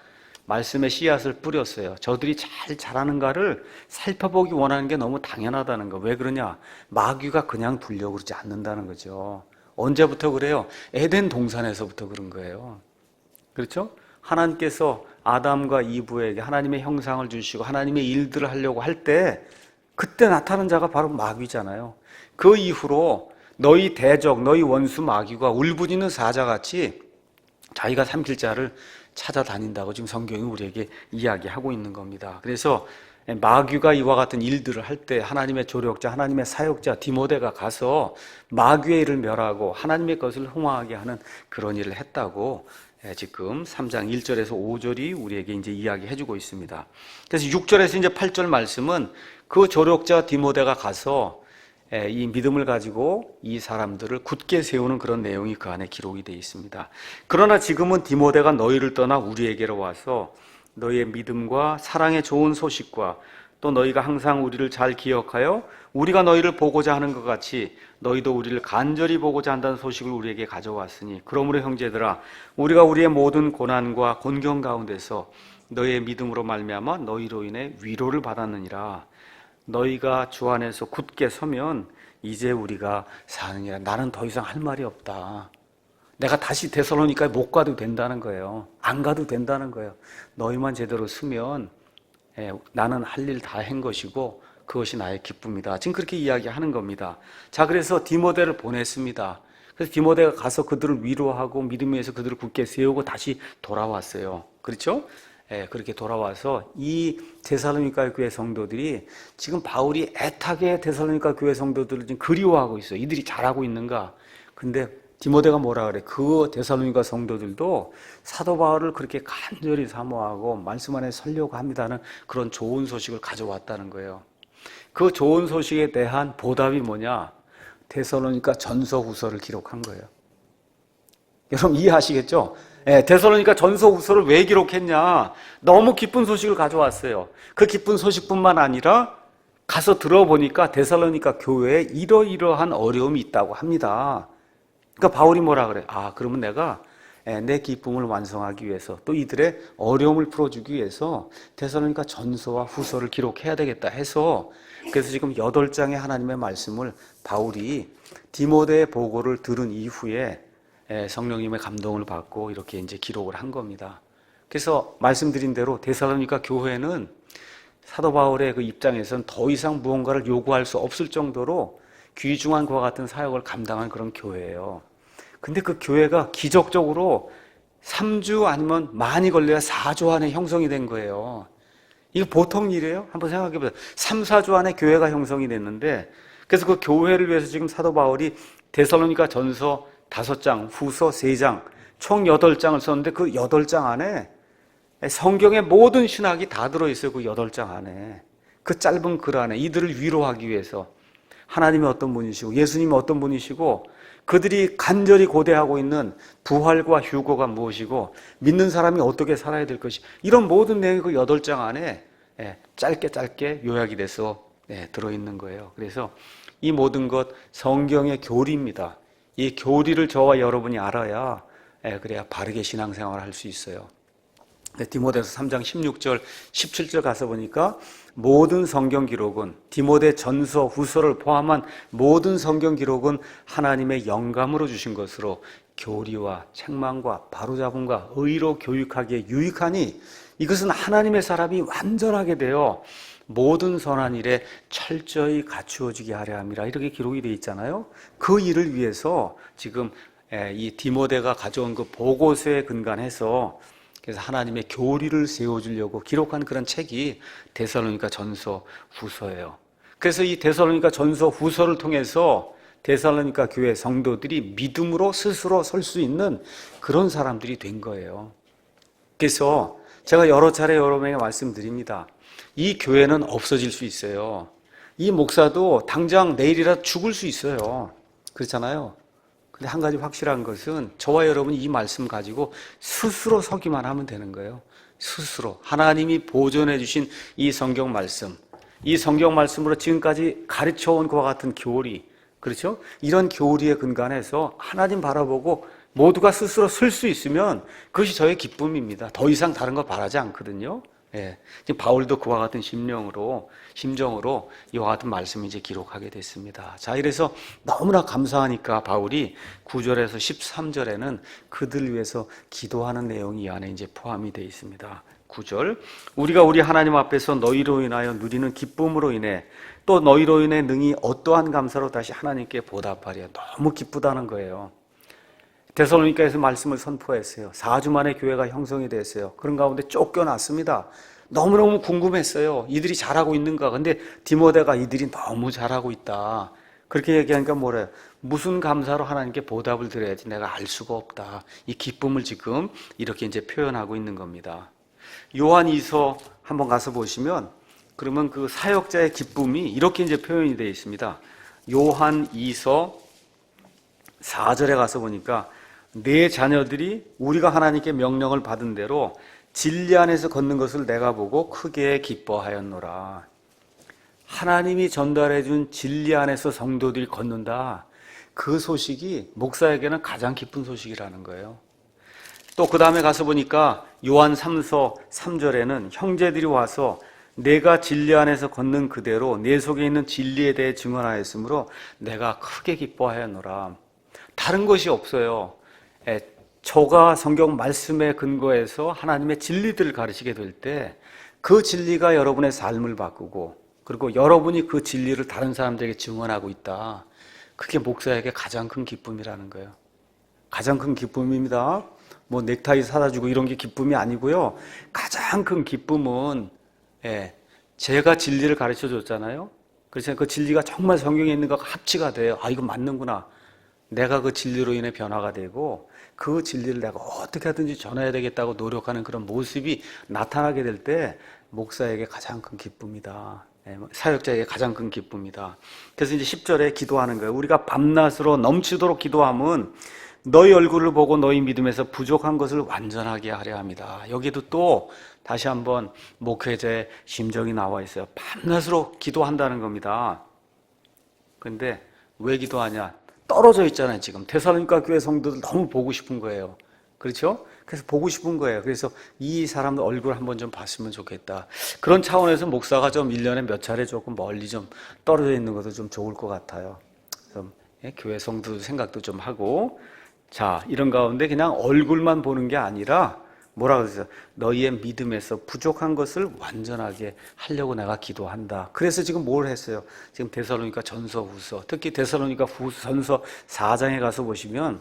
[SPEAKER 1] 말씀의 씨앗을 뿌렸어요. 저들이 잘 자라는가를 살펴보기 원하는 게 너무 당연하다는 거. 왜 그러냐? 마귀가 그냥 두려고 그러지 않는다는 거죠. 언제부터 그래요? 에덴 동산에서부터 그런 거예요. 그렇죠? 하나님께서 아담과 이브에게 하나님의 형상을 주시고 하나님의 일들을 하려고 할 때 그때 나타난 자가 바로 마귀잖아요. 그 이후로 너희 대적, 너희 원수 마귀가 울부짖는 사자같이 자기가 삼킬 자를 찾아다닌다고 지금 성경이 우리에게 이야기하고 있는 겁니다. 그래서 마귀가 이와 같은 일들을 할 때 하나님의 조력자, 하나님의 사역자 디모데가 가서 마귀의 일을 멸하고 하나님의 것을 흥황하게 하는 그런 일을 했다고 지금 3장 1절에서 5절이 우리에게 이제 이야기해주고 있습니다. 그래서 6절에서 이제 8절 말씀은 그 조력자 디모데가 가서 이 믿음을 가지고 이 사람들을 굳게 세우는 그런 내용이 그 안에 기록이 되어 있습니다. 그러나 지금은 디모데가 너희를 떠나 우리에게로 와서 너희의 믿음과 사랑의 좋은 소식과 또 너희가 항상 우리를 잘 기억하여 우리가 너희를 보고자 하는 것 같이 너희도 우리를 간절히 보고자 한다는 소식을 우리에게 가져왔으니 그러므로 형제들아 우리가 우리의 모든 고난과 곤경 가운데서 너희의 믿음으로 말미암아 너희로 인해 위로를 받았느니라. 너희가 주 안에서 굳게 서면 이제 우리가 사느니라. 나는 더 이상 할 말이 없다. 내가 다시 데살로니가에 못 가도 된다는 거예요. 안 가도 된다는 거예요. 너희만 제대로 서면 나는 할 일 다 한 것이고 그것이 나의 기쁨이다. 지금 그렇게 이야기하는 겁니다. 자, 그래서 디모데를 보냈습니다. 그래서 디모데가 가서 그들을 위로하고 믿음 위에서 그들을 굳게 세우고 다시 돌아왔어요. 그렇죠? 그렇게 돌아와서 이 데살로니가 교회 성도들이 지금 바울이 애타게 데살로니가 교회 성도들을 지금 그리워하고 있어요. 이들이 잘하고 있는가? 근데 디모데가 뭐라 그래? 그 데살로니가 성도들도 사도 바울을 그렇게 간절히 사모하고 말씀 안에 서려고 합니다는 그런 좋은 소식을 가져왔다는 거예요. 그 좋은 소식에 대한 보답이 뭐냐? 데살로니가 전서 후서를 기록한 거예요. 여러분 이해하시겠죠? 데살로니가 전서 후서를 왜 기록했냐? 너무 기쁜 소식을 가져왔어요. 그 기쁜 소식뿐만 아니라 가서 들어보니까 데살로니가 교회에 이러이러한 어려움이 있다고 합니다. 그러니까 바울이 뭐라 그래? 그러면 내가 내 기쁨을 완성하기 위해서 또 이들의 어려움을 풀어주기 위해서 데살로니가 전서와 후서를 기록해야 되겠다 해서 그래서 지금 8장의 하나님의 말씀을 바울이 디모데의 보고를 들은 이후에 성령님의 감동을 받고 이렇게 이제 기록을 한 겁니다. 그래서 말씀드린 대로 데살로니가 교회는 사도 바울의 그 입장에서는 더 이상 무언가를 요구할 수 없을 정도로 귀중한 그와 같은 사역을 감당한 그런 교회예요. 근데 그 교회가 기적적으로 3주 아니면 많이 걸려야 4주 안에 형성이 된 거예요. 이거 보통 일이에요? 한번 생각해 보세요. 3, 4주 안에 교회가 형성이 됐는데 그래서 그 교회를 위해서 지금 사도 바울이 데살로니가 전서 5장, 후서 3장, 총 8장을 썼는데 그 8장 안에 성경의 모든 신학이 다 들어있어요. 그 8장 안에. 그 짧은 글 안에 이들을 위로하기 위해서 하나님이 어떤 분이시고 예수님이 어떤 분이시고 그들이 간절히 고대하고 있는 부활과 휴거가 무엇이고 믿는 사람이 어떻게 살아야 될 것이 이런 모든 내용이 그 8장 안에 짧게 요약이 돼서 들어있는 거예요. 그래서 이 모든 것 성경의 교리입니다. 이 교리를 저와 여러분이 알아야 그래야 바르게 신앙생활을 할 수 있어요. 디모데서 3장 16절 17절 가서 보니까 모든 성경 기록은 디모데 전서 후서를 포함한 모든 성경 기록은 하나님의 영감으로 주신 것으로 교리와 책망과 바로잡음과 의로 교육하기에 유익하니 이것은 하나님의 사람이 완전하게 되어 모든 선한 일에 철저히 갖추어지게 하려 함이라 이렇게 기록이 되어 있잖아요. 그 일을 위해서 지금 이 디모데가 가져온 그 보고서에 근간해서 그래서 하나님의 교리를 세워주려고 기록한 그런 책이 데살로니가 전서 후서예요. 그래서 이 데살로니가 전서 후서를 통해서 데살로니가 교회 성도들이 믿음으로 스스로 설 수 있는 그런 사람들이 된 거예요. 그래서 제가 여러 차례 여러분에게 말씀드립니다. 이 교회는 없어질 수 있어요. 이 목사도 당장 내일이라 죽을 수 있어요. 그렇잖아요. 근데 한 가지 확실한 것은 저와 여러분이 이 말씀 가지고 스스로 서기만 하면 되는 거예요. 스스로. 하나님이 보존해 주신 이 성경 말씀, 이 성경 말씀으로 지금까지 가르쳐온 그와 같은 교리, 그렇죠? 이런 교리에 근간해서 하나님 바라보고 모두가 스스로 설 수 있으면 그것이 저의 기쁨입니다. 더 이상 다른 거 바라지 않거든요. 지금 바울도 그와 같은 심정으로 이와 같은 말씀을 이제 기록하게 됐습니다. 자, 이래서 너무나 감사하니까 바울이 9절에서 13절에는 그들 위해서 기도하는 내용이 이 안에 이제 포함이 되어 있습니다. 9절, 우리가 우리 하나님 앞에서 너희로 인하여 누리는 기쁨으로 인해 또 너희로 인해 능히 어떠한 감사로 다시 하나님께 보답하랴. 너무 기쁘다는 거예요. 데살로니가에서 말씀을 선포했어요. 4주 만에 교회가 형성이 됐어요. 그런 가운데 쫓겨났습니다. 너무너무 궁금했어요. 이들이 잘하고 있는가. 근데 디모데가 이들이 너무 잘하고 있다. 그렇게 얘기하니까 뭐래요? 무슨 감사로 하나님께 보답을 드려야지 내가 알 수가 없다. 이 기쁨을 지금 이렇게 이제 표현하고 있는 겁니다. 요한 2서 한번 가서 보시면 그러면 그 사역자의 기쁨이 이렇게 이제 표현이 되어 있습니다. 요한 2서 4절에 가서 보니까 내 자녀들이 우리가 하나님께 명령을 받은 대로 진리 안에서 걷는 것을 내가 보고 크게 기뻐하였노라. 하나님이 전달해 준 진리 안에서 성도들이 걷는다. 그 소식이 목사에게는 가장 기쁜 소식이라는 거예요. 또 그 다음에 가서 보니까 요한 3서 3절에는 형제들이 와서 내가 진리 안에서 걷는 그대로 내 속에 있는 진리에 대해 증언하였으므로 내가 크게 기뻐하였노라. 다른 것이 없어요. 저가 성경 말씀에 근거해서 하나님의 진리들을 가르치게 될 때 그 진리가 여러분의 삶을 바꾸고 그리고 여러분이 그 진리를 다른 사람들에게 증언하고 있다. 그게 목사에게 가장 큰 기쁨이라는 거예요. 가장 큰 기쁨입니다. 뭐 넥타이 사다 주고 이런 게 기쁨이 아니고요. 가장 큰 기쁨은 제가 진리를 가르쳐 줬잖아요. 그래서 그 진리가 정말 성경에 있는 것과 합치가 돼요. 아, 이거 맞는구나. 내가 그 진리로 인해 변화가 되고 그 진리를 내가 어떻게 하든지 전해야 되겠다고 노력하는 그런 모습이 나타나게 될 때 목사에게 가장 큰 기쁨이다. 사역자에게 가장 큰 기쁨이다. 그래서 이제 10절에 기도하는 거예요. 우리가 밤낮으로 넘치도록 기도함은 너희 얼굴을 보고 너희 믿음에서 부족한 것을 완전하게 하려 합니다. 여기도 또 다시 한번 목회자의 심정이 나와 있어요. 밤낮으로 기도한다는 겁니다. 그런데 왜 기도하냐? 떨어져 있잖아요. 지금 데살로니가 교회 성도들 너무 보고 싶은 거예요. 그렇죠? 그래서 보고 싶은 거예요. 그래서 이 사람들 얼굴 한번 좀 봤으면 좋겠다. 그런 차원에서 목사가 좀 1년에 몇 차례 조금 멀리 좀 떨어져 있는 것도 좀 좋을 것 같아요. 그래서 교회 성도 생각도 좀 하고, 자, 이런 가운데 그냥 얼굴만 보는 게 아니라 뭐라 그러세요? 너희의 믿음에서 부족한 것을 완전하게 하려고 내가 기도한다. 그래서 지금 뭘 했어요? 지금 데살로니가 전서 후서, 특히 데살로니가 전서 4장에 가서 보시면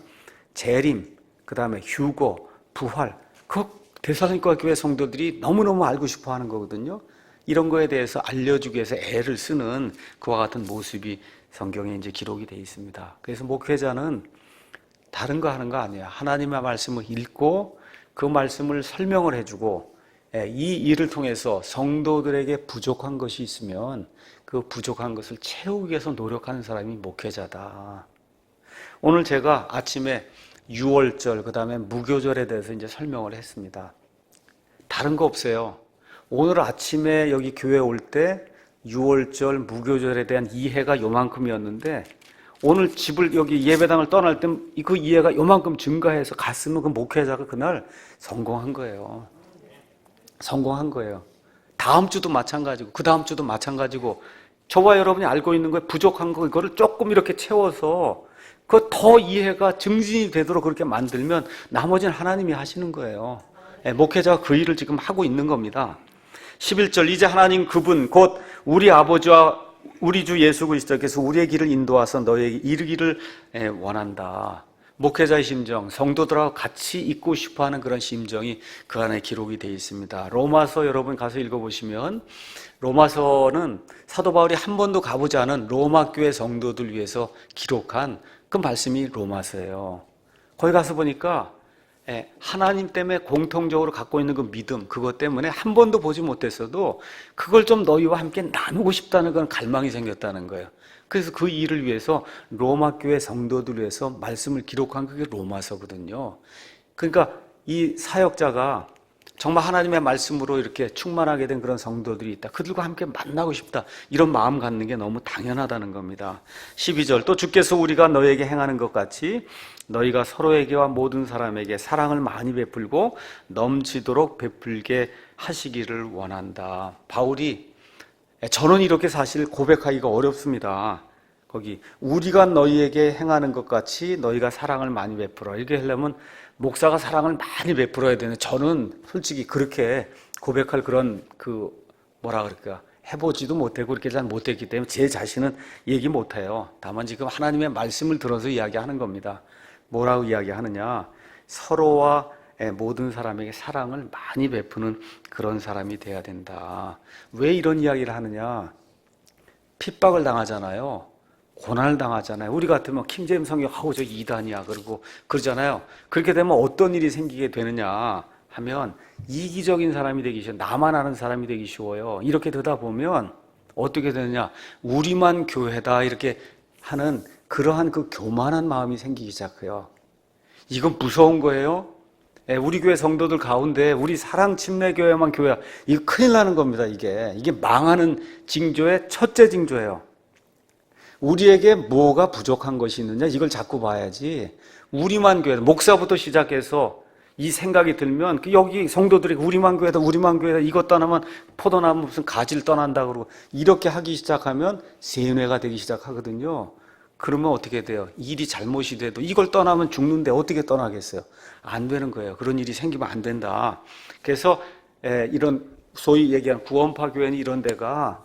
[SPEAKER 1] 재림, 그 다음에 휴거, 부활, 그 데살로니가 교회 성도들이 너무너무 알고 싶어 하는 거거든요. 이런 거에 대해서 알려주기 위해서 애를 쓰는 그와 같은 모습이 성경에 이제 기록이 되어 있습니다. 그래서 목회자는 다른 거 하는 거 아니에요. 하나님의 말씀을 읽고 그 말씀을 설명을 해주고 이 일을 통해서 성도들에게 부족한 것이 있으면 그 부족한 것을 채우기 위해서 노력하는 사람이 목회자다. 오늘 제가 아침에 6월절 그 다음에 무교절에 대해서 이제 설명을 했습니다. 다른 거 없어요. 오늘 아침에 여기 교회 올 때 6월절 무교절에 대한 이해가 요만큼이었는데 오늘 집을 여기 예배당을 떠날 때 그 이해가 요만큼 증가해서 갔으면 그 목회자가 그날 성공한 거예요. 성공한 거예요. 다음 주도 마찬가지고 그 다음 주도 마찬가지고 저와 여러분이 알고 있는 거에 부족한 거 이거를 조금 이렇게 채워서 그 더 이해가 증진이 되도록 그렇게 만들면 나머지는 하나님이 하시는 거예요. 목회자가 그 일을 지금 하고 있는 겁니다. 11절 이제 하나님 그분 곧 우리 아버지와 우리 주 예수 그리스도께서 우리의 길을 인도하사 너희에게 이르기를 원한다. 목회자의 심정, 성도들하고 같이 있고 싶어하는 그런 심정이 그 안에 기록이 되어 있습니다. 로마서 여러분 가서 읽어보시면 로마서는 사도 바울이 한 번도 가보지 않은 로마 교회 성도들 위해서 기록한 그 말씀이 로마서예요. 거기 가서 보니까 하나님 때문에 공통적으로 갖고 있는 그 믿음, 그것 때문에 한 번도 보지 못했어도 그걸 좀 너희와 함께 나누고 싶다는 그런 갈망이 생겼다는 거예요. 그래서 그 일을 위해서 로마 교회 성도들 위해서 말씀을 기록한 그게 로마서거든요. 그러니까 이 사역자가 정말 하나님의 말씀으로 이렇게 충만하게 된 그런 성도들이 있다. 그들과 함께 만나고 싶다. 이런 마음 갖는 게 너무 당연하다는 겁니다. 12절 또 주께서 우리가 너에게 행하는 것 같이 너희가 서로에게와 모든 사람에게 사랑을 많이 베풀고 넘치도록 베풀게 하시기를 원한다. 바울이 저는 이렇게 사실 고백하기가 어렵습니다. 거기 우리가 너희에게 행하는 것 같이 너희가 사랑을 많이 베풀어. 이렇게 하려면 목사가 사랑을 많이 베풀어야 되는데 저는 솔직히 그렇게 고백할 그런 뭐라 그럴까 해보지도 못하고 그렇게 잘 못했기 때문에 제 자신은 얘기 못해요. 다만 지금 하나님의 말씀을 들어서 이야기하는 겁니다. 뭐라고 이야기하느냐? 서로와 모든 사람에게 사랑을 많이 베푸는 그런 사람이 돼야 된다. 왜 이런 이야기를 하느냐? 핍박을 당하잖아요. 고난을 당하잖아요. 우리 같으면 킹제임스 성경하고 저 이단이야 그러고 그러잖아요. 그렇게 되면 어떤 일이 생기게 되느냐 하면 이기적인 사람이 되기 쉬워요. 나만 아는 사람이 되기 쉬워요. 이렇게 되다 보면 어떻게 되느냐? 우리만 교회다 이렇게 하는 그러한 그 교만한 마음이 생기기 시작해요. 이건 무서운 거예요. 우리 교회 성도들 가운데 우리 사랑 침례교회만 교회야. 이거 큰일 나는 겁니다. 이게 망하는 징조의 첫째 징조예요. 우리에게 뭐가 부족한 것이 있느냐 이걸 자꾸 봐야지. 우리만 교회다. 목사부터 시작해서 이 생각이 들면 여기 성도들이 우리만 교회다 이것 떠나면 포도나무 무슨 가지를 떠난다 그러고 이렇게 하기 시작하면 세뇌가 되기 시작하거든요. 그러면 어떻게 돼요? 일이 잘못이 돼도 이걸 떠나면 죽는데 어떻게 떠나겠어요? 안 되는 거예요. 그런 일이 생기면 안 된다. 그래서 이런 소위 얘기하는 구원파 교회는 이런 데가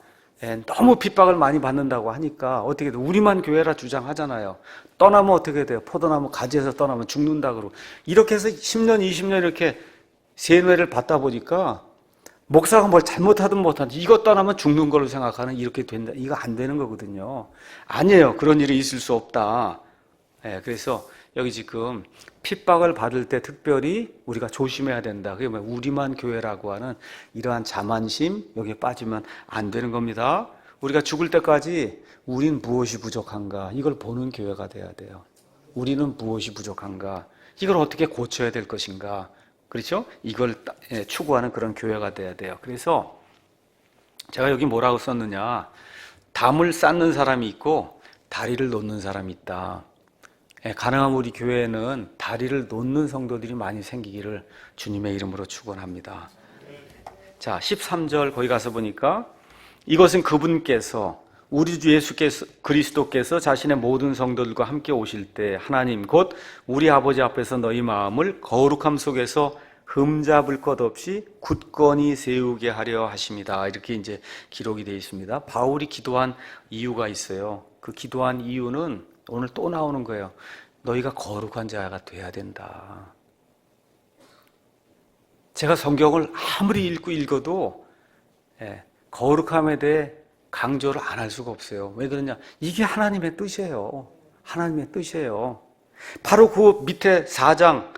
[SPEAKER 1] 너무 핍박을 많이 받는다고 하니까 어떻게 돼요? 우리만 교회라 주장하잖아요. 떠나면 어떻게 돼요? 포도나무 가지에서 떠나면 죽는다 그러고 이렇게 해서 10년, 20년 이렇게 세뇌를 받다 보니까 목사가 뭘 잘못하든 못하든 이것 떠나면 죽는 걸로 생각하는 이렇게 된다. 이거 안 되는 거거든요. 아니에요. 그런 일이 있을 수 없다. 그래서 여기 지금 핍박을 받을 때 특별히 우리가 조심해야 된다. 그게 뭐야? 우리만 교회라고 하는 이러한 자만심 여기에 빠지면 안 되는 겁니다. 우리가 죽을 때까지 우린 무엇이 부족한가 이걸 보는 교회가 돼야 돼요. 우리는 무엇이 부족한가 이걸 어떻게 고쳐야 될 것인가 그렇죠? 이걸 추구하는 그런 교회가 돼야 돼요. 그래서 제가 여기 뭐라고 썼느냐 담을 쌓는 사람이 있고 다리를 놓는 사람이 있다. 가능하면 우리 교회에는 다리를 놓는 성도들이 많이 생기기를 주님의 이름으로 축원합니다. 자, 13절 거기 가서 보니까 이것은 그분께서 우리 주 예수께서 그리스도께서 자신의 모든 성도들과 함께 오실 때 하나님 곧 우리 아버지 앞에서 너희 마음을 거룩함 속에서 흠잡을 것 없이 굳건히 세우게 하려 하십니다. 이렇게 이제 기록이 되어 있습니다. 바울이 기도한 이유가 있어요. 그 기도한 이유는 오늘 또 나오는 거예요. 너희가 거룩한 자가 돼야 된다. 제가 성경을 아무리 읽어도 거룩함에 대해 강조를 안 할 수가 없어요. 왜 그러냐? 이게 하나님의 뜻이에요. 하나님의 뜻이에요. 바로 그 밑에 4장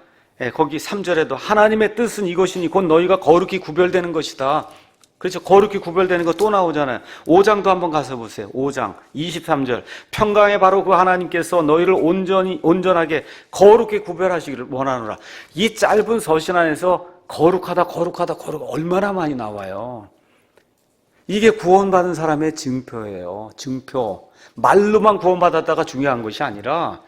[SPEAKER 1] 거기 3절에도 하나님의 뜻은 이것이니 곧 너희가 거룩히 구별되는 것이다. 그렇죠. 거룩히 구별되는 거 또 나오잖아요. 5장도 한번 가서 보세요. 5장 23절 평강에 바로 그 하나님께서 너희를 온전하게 거룩히 구별하시기를 원하노라. 이 짧은 서신 안에서 거룩하다 얼마나 많이 나와요. 이게 구원받은 사람의 증표예요. 증표. 말로만 구원받았다가 중요한 것이 아니라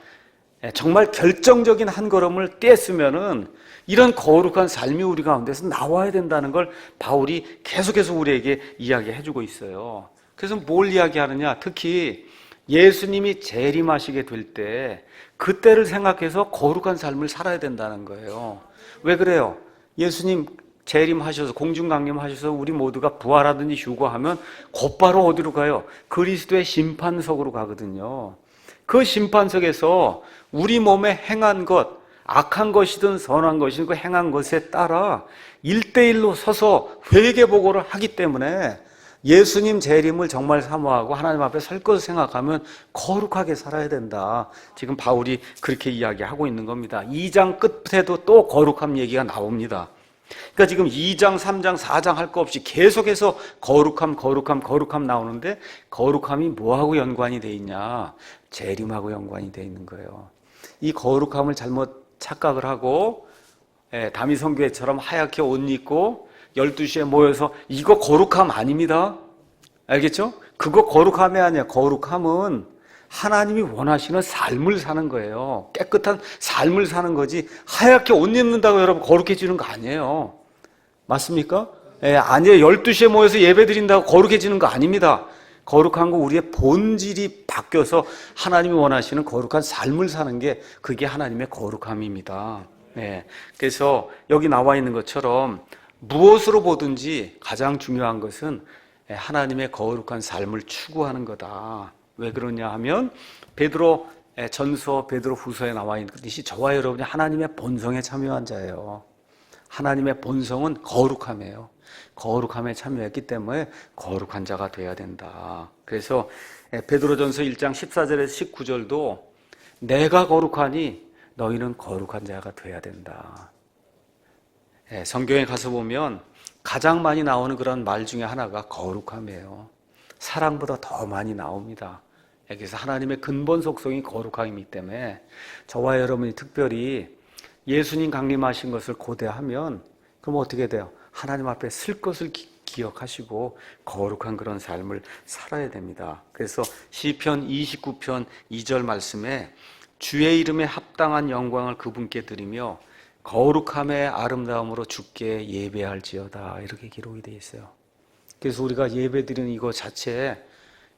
[SPEAKER 1] 정말 결정적인 한 걸음을 떼으면은 이런 거룩한 삶이 우리 가운데서 나와야 된다는 걸 바울이 계속해서 우리에게 이야기해주고 있어요. 그래서 뭘 이야기하느냐? 특히 예수님이 재림하시게 될 때 그때를 생각해서 거룩한 삶을 살아야 된다는 거예요. 왜 그래요? 예수님 재림하셔서 공중강림하셔서 우리 모두가 부활하든지 휴거하면 곧바로 어디로 가요? 그리스도의 심판석으로 가거든요. 그 심판석에서 우리 몸에 행한 것, 악한 것이든 선한 것이든 그 행한 것에 따라 1대1로 서서 회개보고를 하기 때문에 예수님 재림을 정말 사모하고 하나님 앞에 설 것을 생각하면 거룩하게 살아야 된다. 지금 바울이 그렇게 이야기하고 있는 겁니다. 2장 끝에도 또 거룩함 얘기가 나옵니다. 그러니까 지금 2장, 3장, 4장 할 거 없이 계속해서 거룩함 나오는데 거룩함이 뭐하고 연관이 돼 있냐? 재림하고 연관이 돼 있는 거예요. 이 거룩함을 잘못 착각을 하고 다미성교회처럼 하얗게 옷 입고 12시에 모여서 이거 거룩함 아닙니다. 알겠죠? 그거 거룩함이 아니야. 거룩함은 하나님이 원하시는 삶을 사는 거예요. 깨끗한 삶을 사는 거지 하얗게 옷 입는다고 여러분 거룩해지는 거 아니에요. 맞습니까? 아니에요. 12시에 모여서 예배 드린다고 거룩해지는 거 아닙니다. 거룩한 거 우리의 본질이 바뀌어서 하나님이 원하시는 거룩한 삶을 사는 게 그게 하나님의 거룩함입니다. 그래서 여기 나와 있는 것처럼 무엇으로 보든지 가장 중요한 것은 하나님의 거룩한 삶을 추구하는 거다. 왜 그러냐 하면 베드로 전서 베드로 후서에 나와 있듯이 저와 여러분이 하나님의 본성에 참여한 자예요. 하나님의 본성은 거룩함이에요. 거룩함에 참여했기 때문에 거룩한 자가 돼야 된다. 그래서 베드로전서 1장 14절에서 19절도 내가 거룩하니 너희는 거룩한 자가 돼야 된다. 성경에 가서 보면 가장 많이 나오는 그런 말 중에 하나가 거룩함이에요. 사랑보다 더 많이 나옵니다. 그래서 하나님의 근본 속성이 거룩함이기 때문에 저와 여러분이 특별히 예수님 강림하신 것을 고대하면 그럼 어떻게 돼요? 하나님 앞에 쓸 것을 기억하시고 거룩한 그런 삶을 살아야 됩니다. 그래서 시편 29편 2절 말씀에 주의 이름에 합당한 영광을 그분께 드리며 거룩함의 아름다움으로 주께 예배할지어다, 이렇게 기록이 되어 있어요. 그래서 우리가 예배드리는 이거 자체에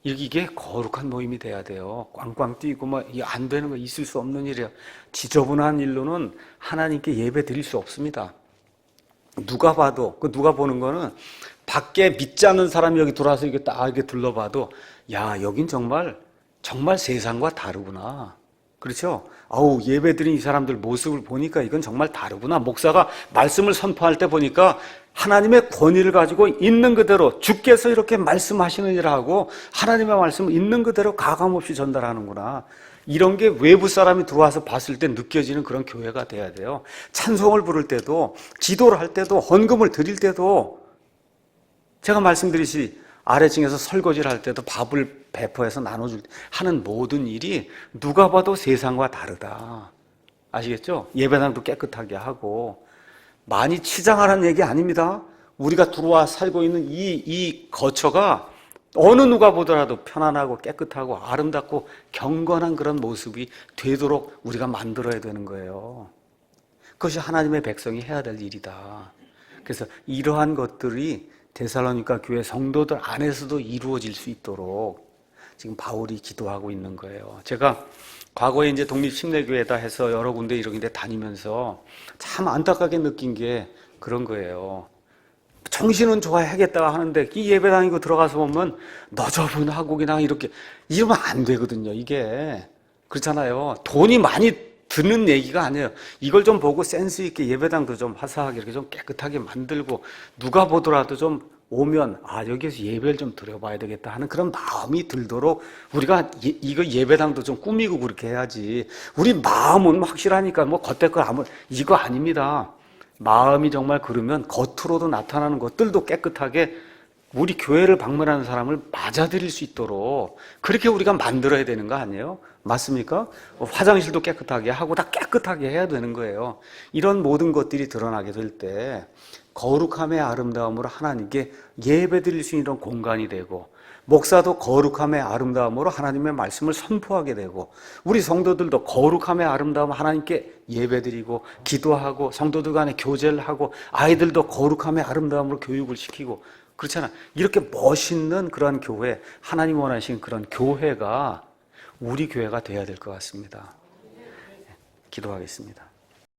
[SPEAKER 1] 이게 거룩한 모임이 돼야 돼요. 꽝꽝 뛰고 이게 안 되는 거, 있을 수 없는 일이에요. 지저분한 일로는 하나님께 예배 드릴 수 없습니다. 누가 봐도, 누가 보는 거는 밖에 믿지 않는 사람이 여기 들어와서 이렇게 딱 이렇게 둘러봐도 야, 여긴 정말 세상과 다르구나. 그렇죠? 아우, 예배 드린 이 사람들 모습을 보니까 이건 정말 다르구나. 목사가 말씀을 선포할 때 보니까 하나님의 권위를 가지고 있는 그대로 주께서 이렇게 말씀하시느니라 하고 하나님의 말씀을 있는 그대로 가감없이 전달하는구나. 이런 게 외부 사람이 들어와서 봤을 때 느껴지는 그런 교회가 돼야 돼요. 찬송을 부를 때도, 기도를 할 때도, 헌금을 드릴 때도, 제가 말씀드리시 아래층에서 설거지를 할 때도 밥을 배포해서 나눠줄 때 하는 모든 일이 누가 봐도 세상과 다르다. 아시겠죠? 예배당도 깨끗하게 하고, 많이 치장하라는 얘기 아닙니다. 우리가 들어와 살고 있는 이 거처가 어느 누가 보더라도 편안하고 깨끗하고 아름답고 경건한 그런 모습이 되도록 우리가 만들어야 되는 거예요. 그것이 하나님의 백성이 해야 될 일이다. 그래서 이러한 것들이 데살로니가 교회 성도들 안에서도 이루어질 수 있도록 지금 바울이 기도하고 있는 거예요. 제가 과거에 이제 독립침례교회다 해서 여러 군데 이런 데 다니면서 참 안타깝게 느낀 게 그런 거예요. 정신은 좋아야겠다 하는데 이 예배당이고 들어가서 보면 너저분하고 그냥 이렇게 이러면 안 되거든요. 이게 그렇잖아요. 돈이 많이 드는 얘기가 아니에요. 이걸 좀 보고 센스 있게 예배당도 좀 화사하게 이렇게 좀 깨끗하게 만들고 누가 보더라도 좀 오면 여기서 예배를 좀 드려봐야 되겠다 하는 그런 마음이 들도록 우리가 이거 예배당도 좀 꾸미고 그렇게 해야지. 우리 마음은 확실하니까 겉에 거 이거 아닙니다. 마음이 정말 그러면 겉으로도 나타나는 것들도 깨끗하게 우리 교회를 방문하는 사람을 맞아들일 수 있도록 그렇게 우리가 만들어야 되는 거 아니에요? 맞습니까? 화장실도 깨끗하게 하고 다 깨끗하게 해야 되는 거예요. 이런 모든 것들이 드러나게 될 때 거룩함의 아름다움으로 하나님께 예배드릴 수 있는 공간이 되고, 목사도 거룩함의 아름다움으로 하나님의 말씀을 선포하게 되고, 우리 성도들도 거룩함의 아름다움 하나님께 예배드리고 기도하고 성도들 간에 교제를 하고 아이들도 거룩함의 아름다움으로 교육을 시키고 그렇잖아. 이렇게 멋있는 그런 교회, 하나님 원하시는 그런 교회가 우리 교회가 돼야 될 것 같습니다. 기도하겠습니다.